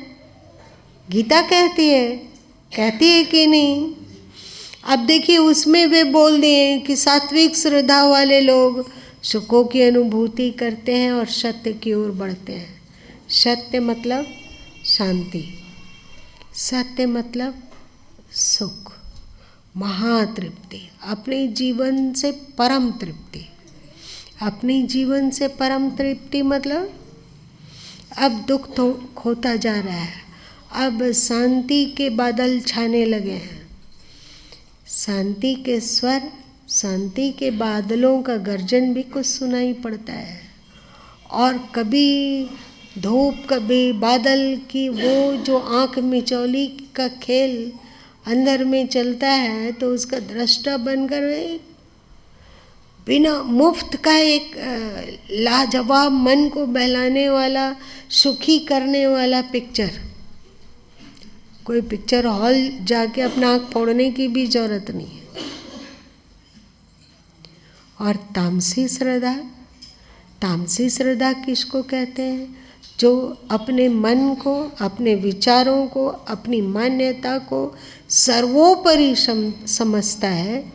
गीता कहती है कि नहीं? अब देखिए उसमें वे बोल दिए कि सात्विक श्रद्धा वाले लोग सुखों की अनुभूति करते हैं और सत्य की ओर बढ़ते हैं। सत्य मतलब शांति, सत्य मतलब सुख, महातृप्ति, अपने जीवन से परम तृप्ति। अपने जीवन से परम तृप्ति मतलब अब दुख तो खोता जा रहा है, अब शांति के बादल छाने लगे हैं। शांति के स्वर, शांति के बादलों का गर्जन भी कुछ सुनाई पड़ता है, और कभी धूप कभी बादल की वो जो आँख मिचौली का खेल अंदर में चलता है, तो उसका दृष्टा बनकर बिना मुफ्त का एक लाजवाब मन को बहलाने वाला, सुखी करने वाला पिक्चर। कोई पिक्चर हॉल जाके अपना आँख फोड़ने की भी जरूरत नहीं है। और तामसी श्रद्धा, तामसी श्रद्धा किसको कहते हैं? जो अपने मन को, अपने विचारों को, अपनी मान्यता को सर्वोपरि समझता है,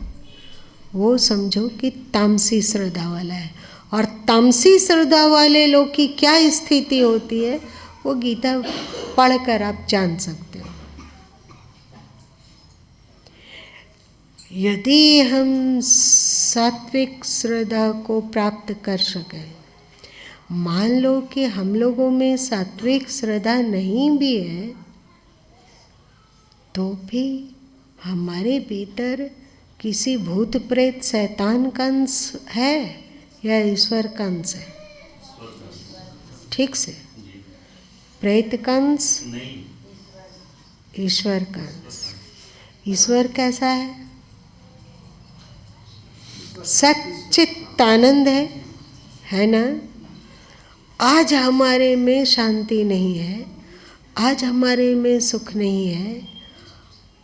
वो समझो कि तामसी श्रद्धा वाला है। और तामसी श्रद्धा वाले लोग की क्या स्थिति होती है, वो गीता पढ़कर आप जान सकते हो। यदि हम सात्विक श्रद्धा को प्राप्त कर सकें, मान लो कि हम लोगों में सात्विक श्रद्धा नहीं भी है, तो भी हमारे भीतर किसी भूत प्रेत शैतान का अंश है या ईश्वर का अंश है? ठीक से, प्रेत का अंश नहीं, ईश्वर का अंश। ईश्वर कैसा है? सच्चिदानंद है ना? आज हमारे में शांति नहीं है, आज हमारे में सुख नहीं है,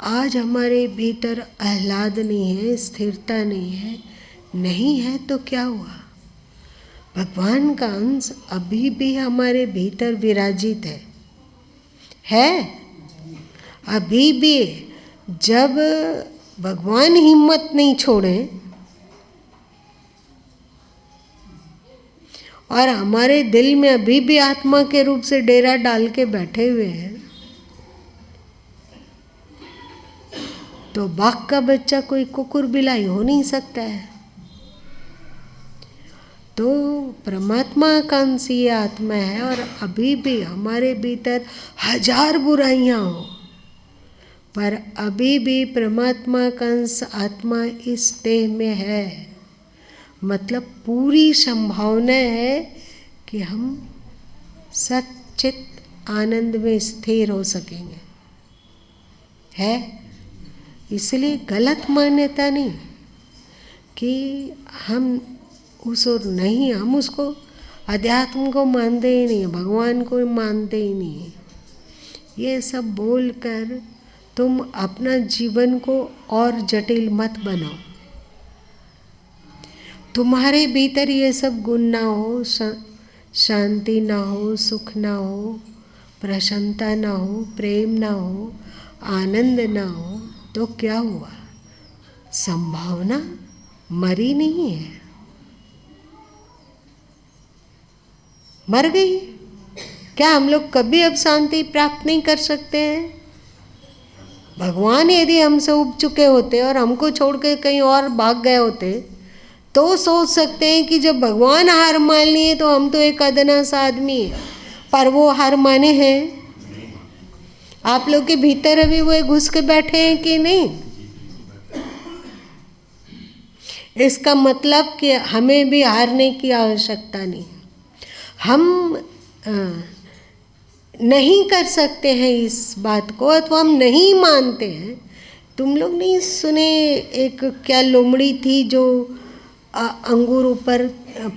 आज हमारे भीतर आह्लाद नहीं है, स्थिरता नहीं है। नहीं है तो क्या हुआ? भगवान का अंश अभी भी हमारे भीतर विराजित है। अभी भी जब भगवान हिम्मत नहीं छोड़े और हमारे दिल में अभी भी आत्मा के रूप से डेरा डाल के बैठे हुए हैं, तो बाघ का बच्चा कोई कुकुर बिलाई हो नहीं सकता है। तो परमात्मा का अंश ये आत्मा है, और अभी भी हमारे भीतर 1000 बुराइयां हो, पर अभी भी परमात्मा का अंश आत्मा इस देह में है। मतलब पूरी संभावना है कि हम सच्चित आनंद में स्थिर हो सकेंगे, है। इसलिए गलत मान्यता नहीं कि हम उस और नहीं, हम उसको अध्यात्म को मानते ही नहीं, भगवान को मानते ही नहीं। ये सब बोलकर तुम अपना जीवन को और जटिल मत बनाओ। तुम्हारे भीतर ये सब गुण ना हो, शांति ना हो, सुख ना हो, प्रसन्नता ना हो, प्रेम ना हो, आनंद ना हो, तो क्या हुआ? संभावना मरी नहीं है, मर गई। क्या हम लोग कभी अब शांति प्राप्त नहीं कर सकते हैं? भगवान यदि हमसे उब चुके होते और हमको छोड़ के कहीं और भाग गए होते, तो सोच सकते हैं कि जब भगवान हार मान लिए तो हम तो एक अदना सा आदमी है, पर वो हार माने हैं? आप लोग के भीतर अभी वो घुस के बैठे हैं कि नहीं? इसका मतलब कि हमें भी हारने की आवश्यकता नहीं। हम नहीं कर सकते हैं इस बात को, अथवा हम नहीं मानते हैं। तुम लोग नहीं सुने, एक क्या लोमड़ी थी जो अंगूर ऊपर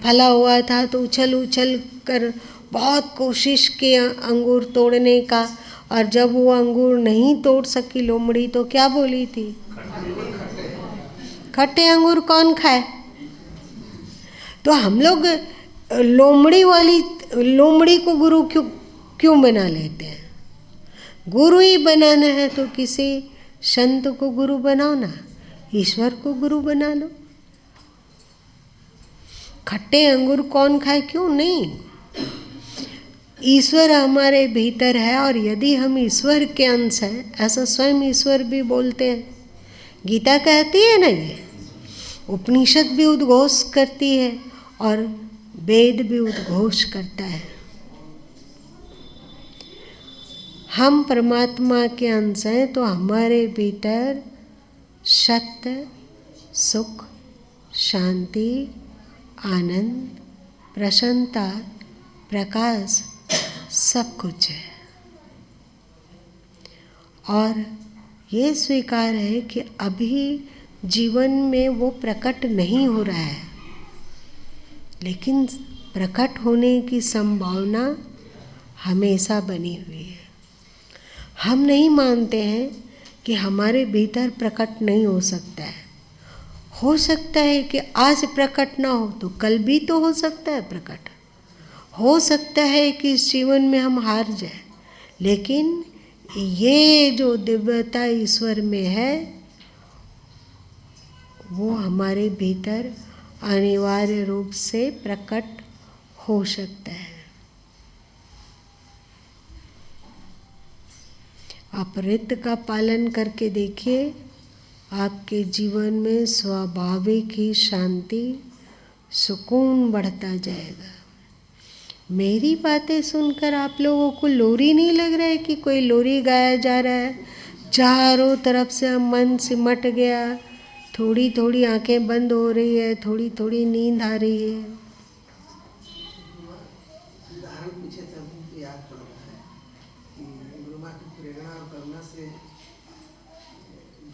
फला हुआ था, तो उछल उछल कर बहुत कोशिश की अंगूर तोड़ने का, और जब वो अंगूर नहीं तोड़ सकी लोमड़ी, तो क्या बोली थी? खट्टे अंगूर कौन खाए? तो हम लोग लोमड़ी को गुरु क्यों बना लेते हैं? गुरु ही बनाना है तो किसी संत को गुरु बनाओ ना, ईश्वर को गुरु बना लो। खट्टे अंगूर कौन खाए? क्यों नहीं? ईश्वर हमारे भीतर है, और यदि हम ईश्वर के अंश हैं, ऐसा स्वयं ईश्वर भी बोलते हैं। गीता कहती है ना, ये उपनिषद भी उद्घोष करती है और वेद भी उद्घोष करता है। हम परमात्मा के अंश हैं, तो हमारे भीतर सत्य, सुख, शांति, आनंद, प्रसन्नता, प्रकाश सब कुछ है। और ये स्वीकार है कि अभी जीवन में वो प्रकट नहीं हो रहा है, लेकिन प्रकट होने की संभावना हमेशा बनी हुई है। हम नहीं मानते हैं कि हमारे भीतर प्रकट नहीं हो सकता है। हो सकता है कि आज प्रकट ना हो तो कल भी तो हो सकता है प्रकट। हो सकता है कि इस जीवन में हम हार जाए, लेकिन ये जो दिव्यता ईश्वर में है वो हमारे भीतर अनिवार्य रूप से प्रकट हो सकता है। आप रित का पालन करके देखिए, आपके जीवन में स्वाभाविक ही शांति सुकून बढ़ता जाएगा। मेरी बातें सुनकर आप लोगों को लोरी नहीं लग रहा है कि कोई लोरी गाया जा रहा है? चारों तरफ से मन सिमट गया, थोड़ी थोड़ी आंखें बंद हो रही है, थोड़ी थोड़ी नींद आ रही है। उदाहरण पीछे से हमको याद पड़ रहा है कि गुरु माँ की प्रेरणा और करुणा से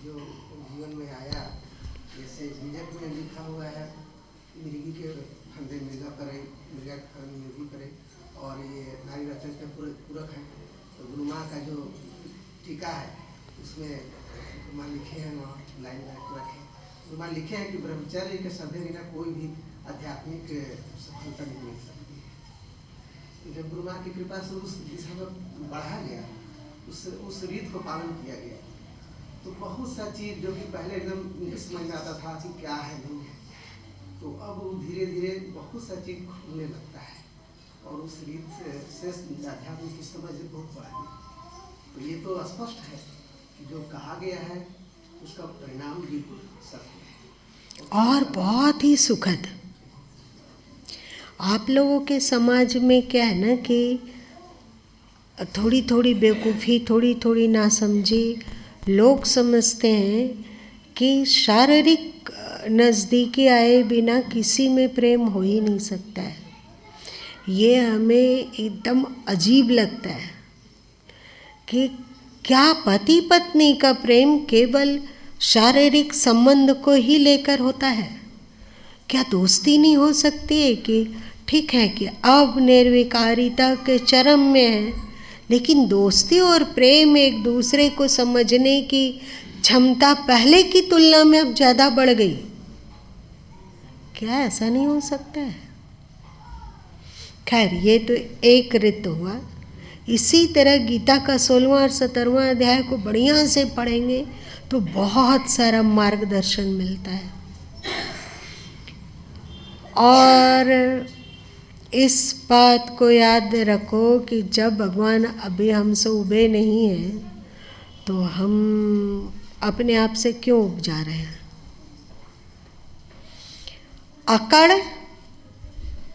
जो जीवन में आया, जैसे झंझट में लिखा हुआ है मृगी के फंदे मृगा परे, मृगा के फंदे मृगी परे, और ये नारी रचन के पूरक है। तो गुरु माँ का जो टीका है उसमें गुरु माँ लिखे हैं, वहाँ लाइन रखे गुरु माँ लिखे हैं कि ब्रह्मचर्य के साधे बिना कोई भी आध्यात्मिक सफलता नहीं मिल सकती है। जब गुरु माँ की कृपा से उस दिशा में बढ़ा गया, उस रीत को पालन किया गया, तो बहुत सा चीज़ जो कि पहले एकदम नहीं समझ में आता था कि क्या है नहीं है, तो अब धीरे धीरे बहुत सा चीज़ खुलने लगता है और उस रीत से आध्यात्म की समझ बहुत बढ़ा है। तो ये तो स्पष्ट है कि जो कहा गया है उसका परिणाम बिल्कुल सत्य है और बहुत ही सुखद। आप लोगों के समाज में क्या है ना कि थोड़ी थोड़ी बेवकूफ़ी, थोड़ी थोड़ी नासमझी, लोग समझते हैं कि शारीरिक नज़दीकी आए बिना किसी में प्रेम हो ही नहीं सकता है। ये हमें एकदम अजीब लगता है कि क्या पति पत्नी का प्रेम केवल शारीरिक संबंध को ही लेकर होता है? क्या दोस्ती नहीं हो सकती है कि ठीक है कि अब निर्विकारिता के चरम में है, लेकिन दोस्ती और प्रेम एक दूसरे को समझने की क्षमता पहले की तुलना में अब ज़्यादा बढ़ गई? क्या ऐसा नहीं हो सकता है? खैर, ये तो एक रित हुआ। इसी तरह गीता का 16वां और 17वां अध्याय को बढ़िया से पढ़ेंगे तो बहुत सारा मार्गदर्शन मिलता है। और इस बात को याद रखो कि जब भगवान अभी हमसे उबे नहीं हैं तो हम अपने आप से क्यों उब जा रहे हैं? अकड़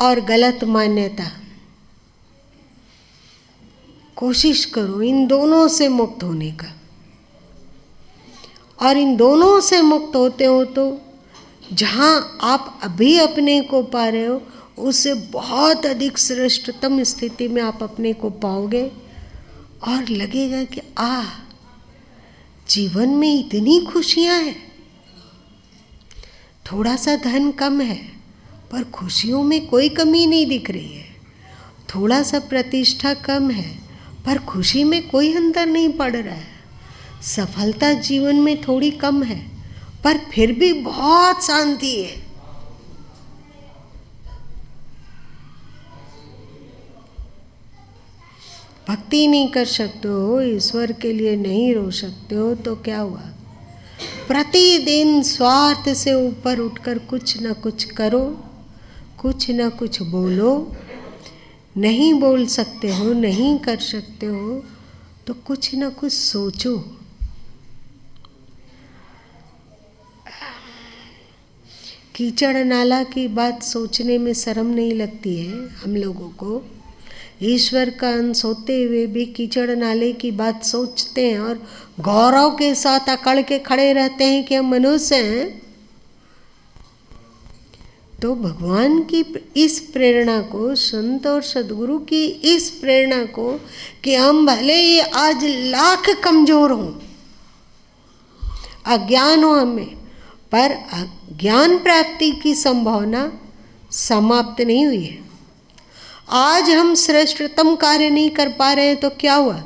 और गलत मान्यता, कोशिश करो इन दोनों से मुक्त होने का। और इन दोनों से मुक्त होते हो तो जहाँ आप अभी अपने को पा रहे हो उससे बहुत अधिक श्रेष्ठतम स्थिति में आप अपने को पाओगे और लगेगा कि जीवन में इतनी खुशियाँ हैं। थोड़ा सा धन कम है पर खुशियों में कोई कमी नहीं दिख रही है। थोड़ा सा प्रतिष्ठा कम है पर खुशी में कोई अंतर नहीं पड़ रहा है। सफलता जीवन में थोड़ी कम है पर फिर भी बहुत शांति है। भक्ति नहीं कर सकते हो, ईश्वर के लिए नहीं रो सकते हो तो क्या हुआ? प्रतिदिन स्वार्थ से ऊपर उठकर कुछ न कुछ करो, कुछ न कुछ बोलो। नहीं बोल सकते हो, नहीं कर सकते हो तो कुछ न कुछ सोचो। कीचड़ नाला की बात सोचने में शर्म नहीं लगती है हम लोगों को? ईश्वर का अंश होते हुए भी कीचड़ नाले की बात सोचते हैं और गौरव के साथ अकड़ के खड़े रहते हैं कि हम मनुष्य हैं। तो भगवान की इस प्रेरणा को, संत और सद्गुरु की इस प्रेरणा को कि हम भले ही आज लाख कमज़ोर हों, अज्ञान हो हमें, पर ज्ञान प्राप्ति की संभावना समाप्त नहीं हुई है। आज हम श्रेष्ठतम कार्य नहीं कर पा रहे हैं तो क्या हुआ,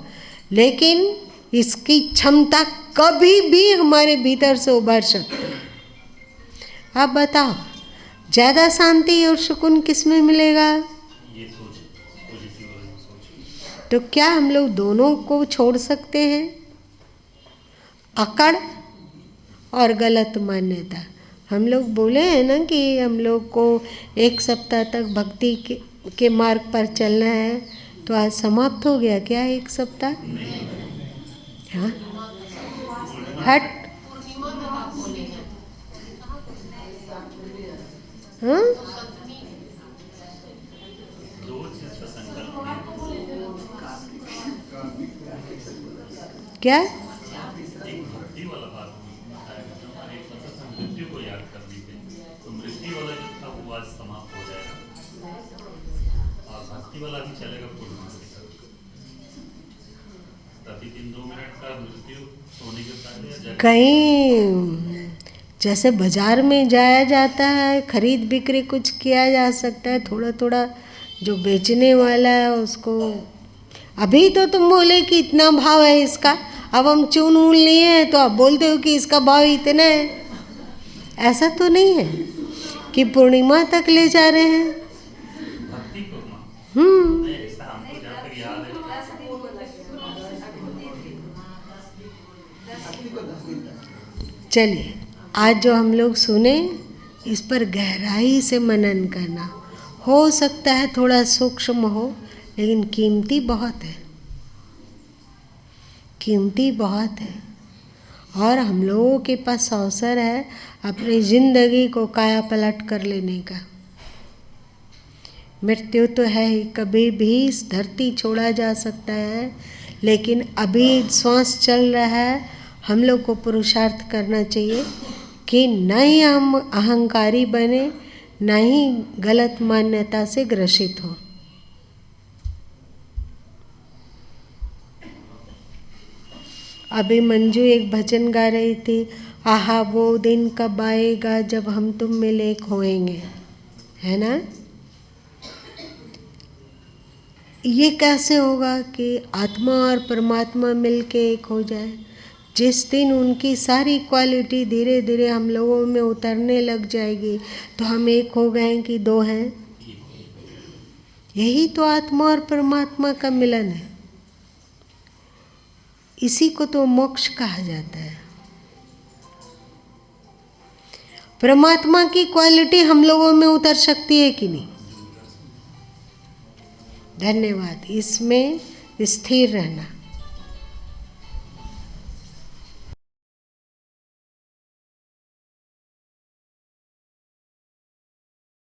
लेकिन इसकी क्षमता कभी भी हमारे भीतर से उभर सकती है। आप बताओ, ज़्यादा शांति और सुकून किस में मिलेगा? ये सोच पॉजिटिव वाली सोच। तो क्या हम लोग दोनों को छोड़ सकते हैं? अकड़ और गलत मान्यता। हम लोग बोले हैं ना कि हम लोग को 1 सप्ताह तक भक्ति के मार्ग पर चलना है, तो आज समाप्त हो गया क्या 1 सप्ताह? हाँ, हट, हाँ, दो चीज का संकल्प क्या? एक भक्ति वाला बात बताया, एक मतलब मृत्यु को याद कर लीजिए, तो मृत्यु वाला जो था वो आज समाप्त हो जाएगा और भक्ति वाला भी चलेगा पूर्णिमा तक। प्रतिदिन 2 मिनट का मृत्यु सोने के पहले कहीं जैसे बाजार में जाया जाता है, खरीद बिक्री कुछ किया जा सकता है, थोड़ा थोड़ा जो बेचने वाला है उसको, अभी तो तुम बोले कि इतना भाव है इसका, अब हम चुन ऊन लिए हैं तो आप बोलते हो कि इसका भाव इतना है। ऐसा तो नहीं है कि पूर्णिमा तक ले जा रहे हैं। भक्ति को ऐसा हमको जहाँ तक याद है चलिए, आज जो हम लोग सुने इस पर गहराई से मनन करना। हो सकता है थोड़ा सूक्ष्म हो, लेकिन कीमती बहुत है, कीमती बहुत है। और हम लोगों के पास अवसर है अपनी जिंदगी को काया पलट कर लेने का। मृत्यु तो है ही, कभी भी इस धरती छोड़ा जा सकता है, लेकिन अभी श्वास चल रहा है, हम लोग को पुरुषार्थ करना चाहिए कि न ही हम अहंकारी बने, न ही गलत मान्यता से ग्रसित हो। अभी मंजू एक भजन गा रही थी, आहा वो दिन कब आएगा जब हम तुम मिल एक होएंगे, है ना? ये कैसे होगा कि आत्मा और परमात्मा मिल के एक हो जाए? जिस दिन उनकी सारी क्वालिटी धीरे धीरे हम लोगों में उतरने लग जाएगी तो हम एक हो गए कि 2 हैं। यही तो आत्मा और परमात्मा का मिलन है। इसी को तो मोक्ष कहा जाता है। परमात्मा की क्वालिटी हम लोगों में उतर सकती है कि नहीं? धन्यवाद। इसमें स्थिर रहना।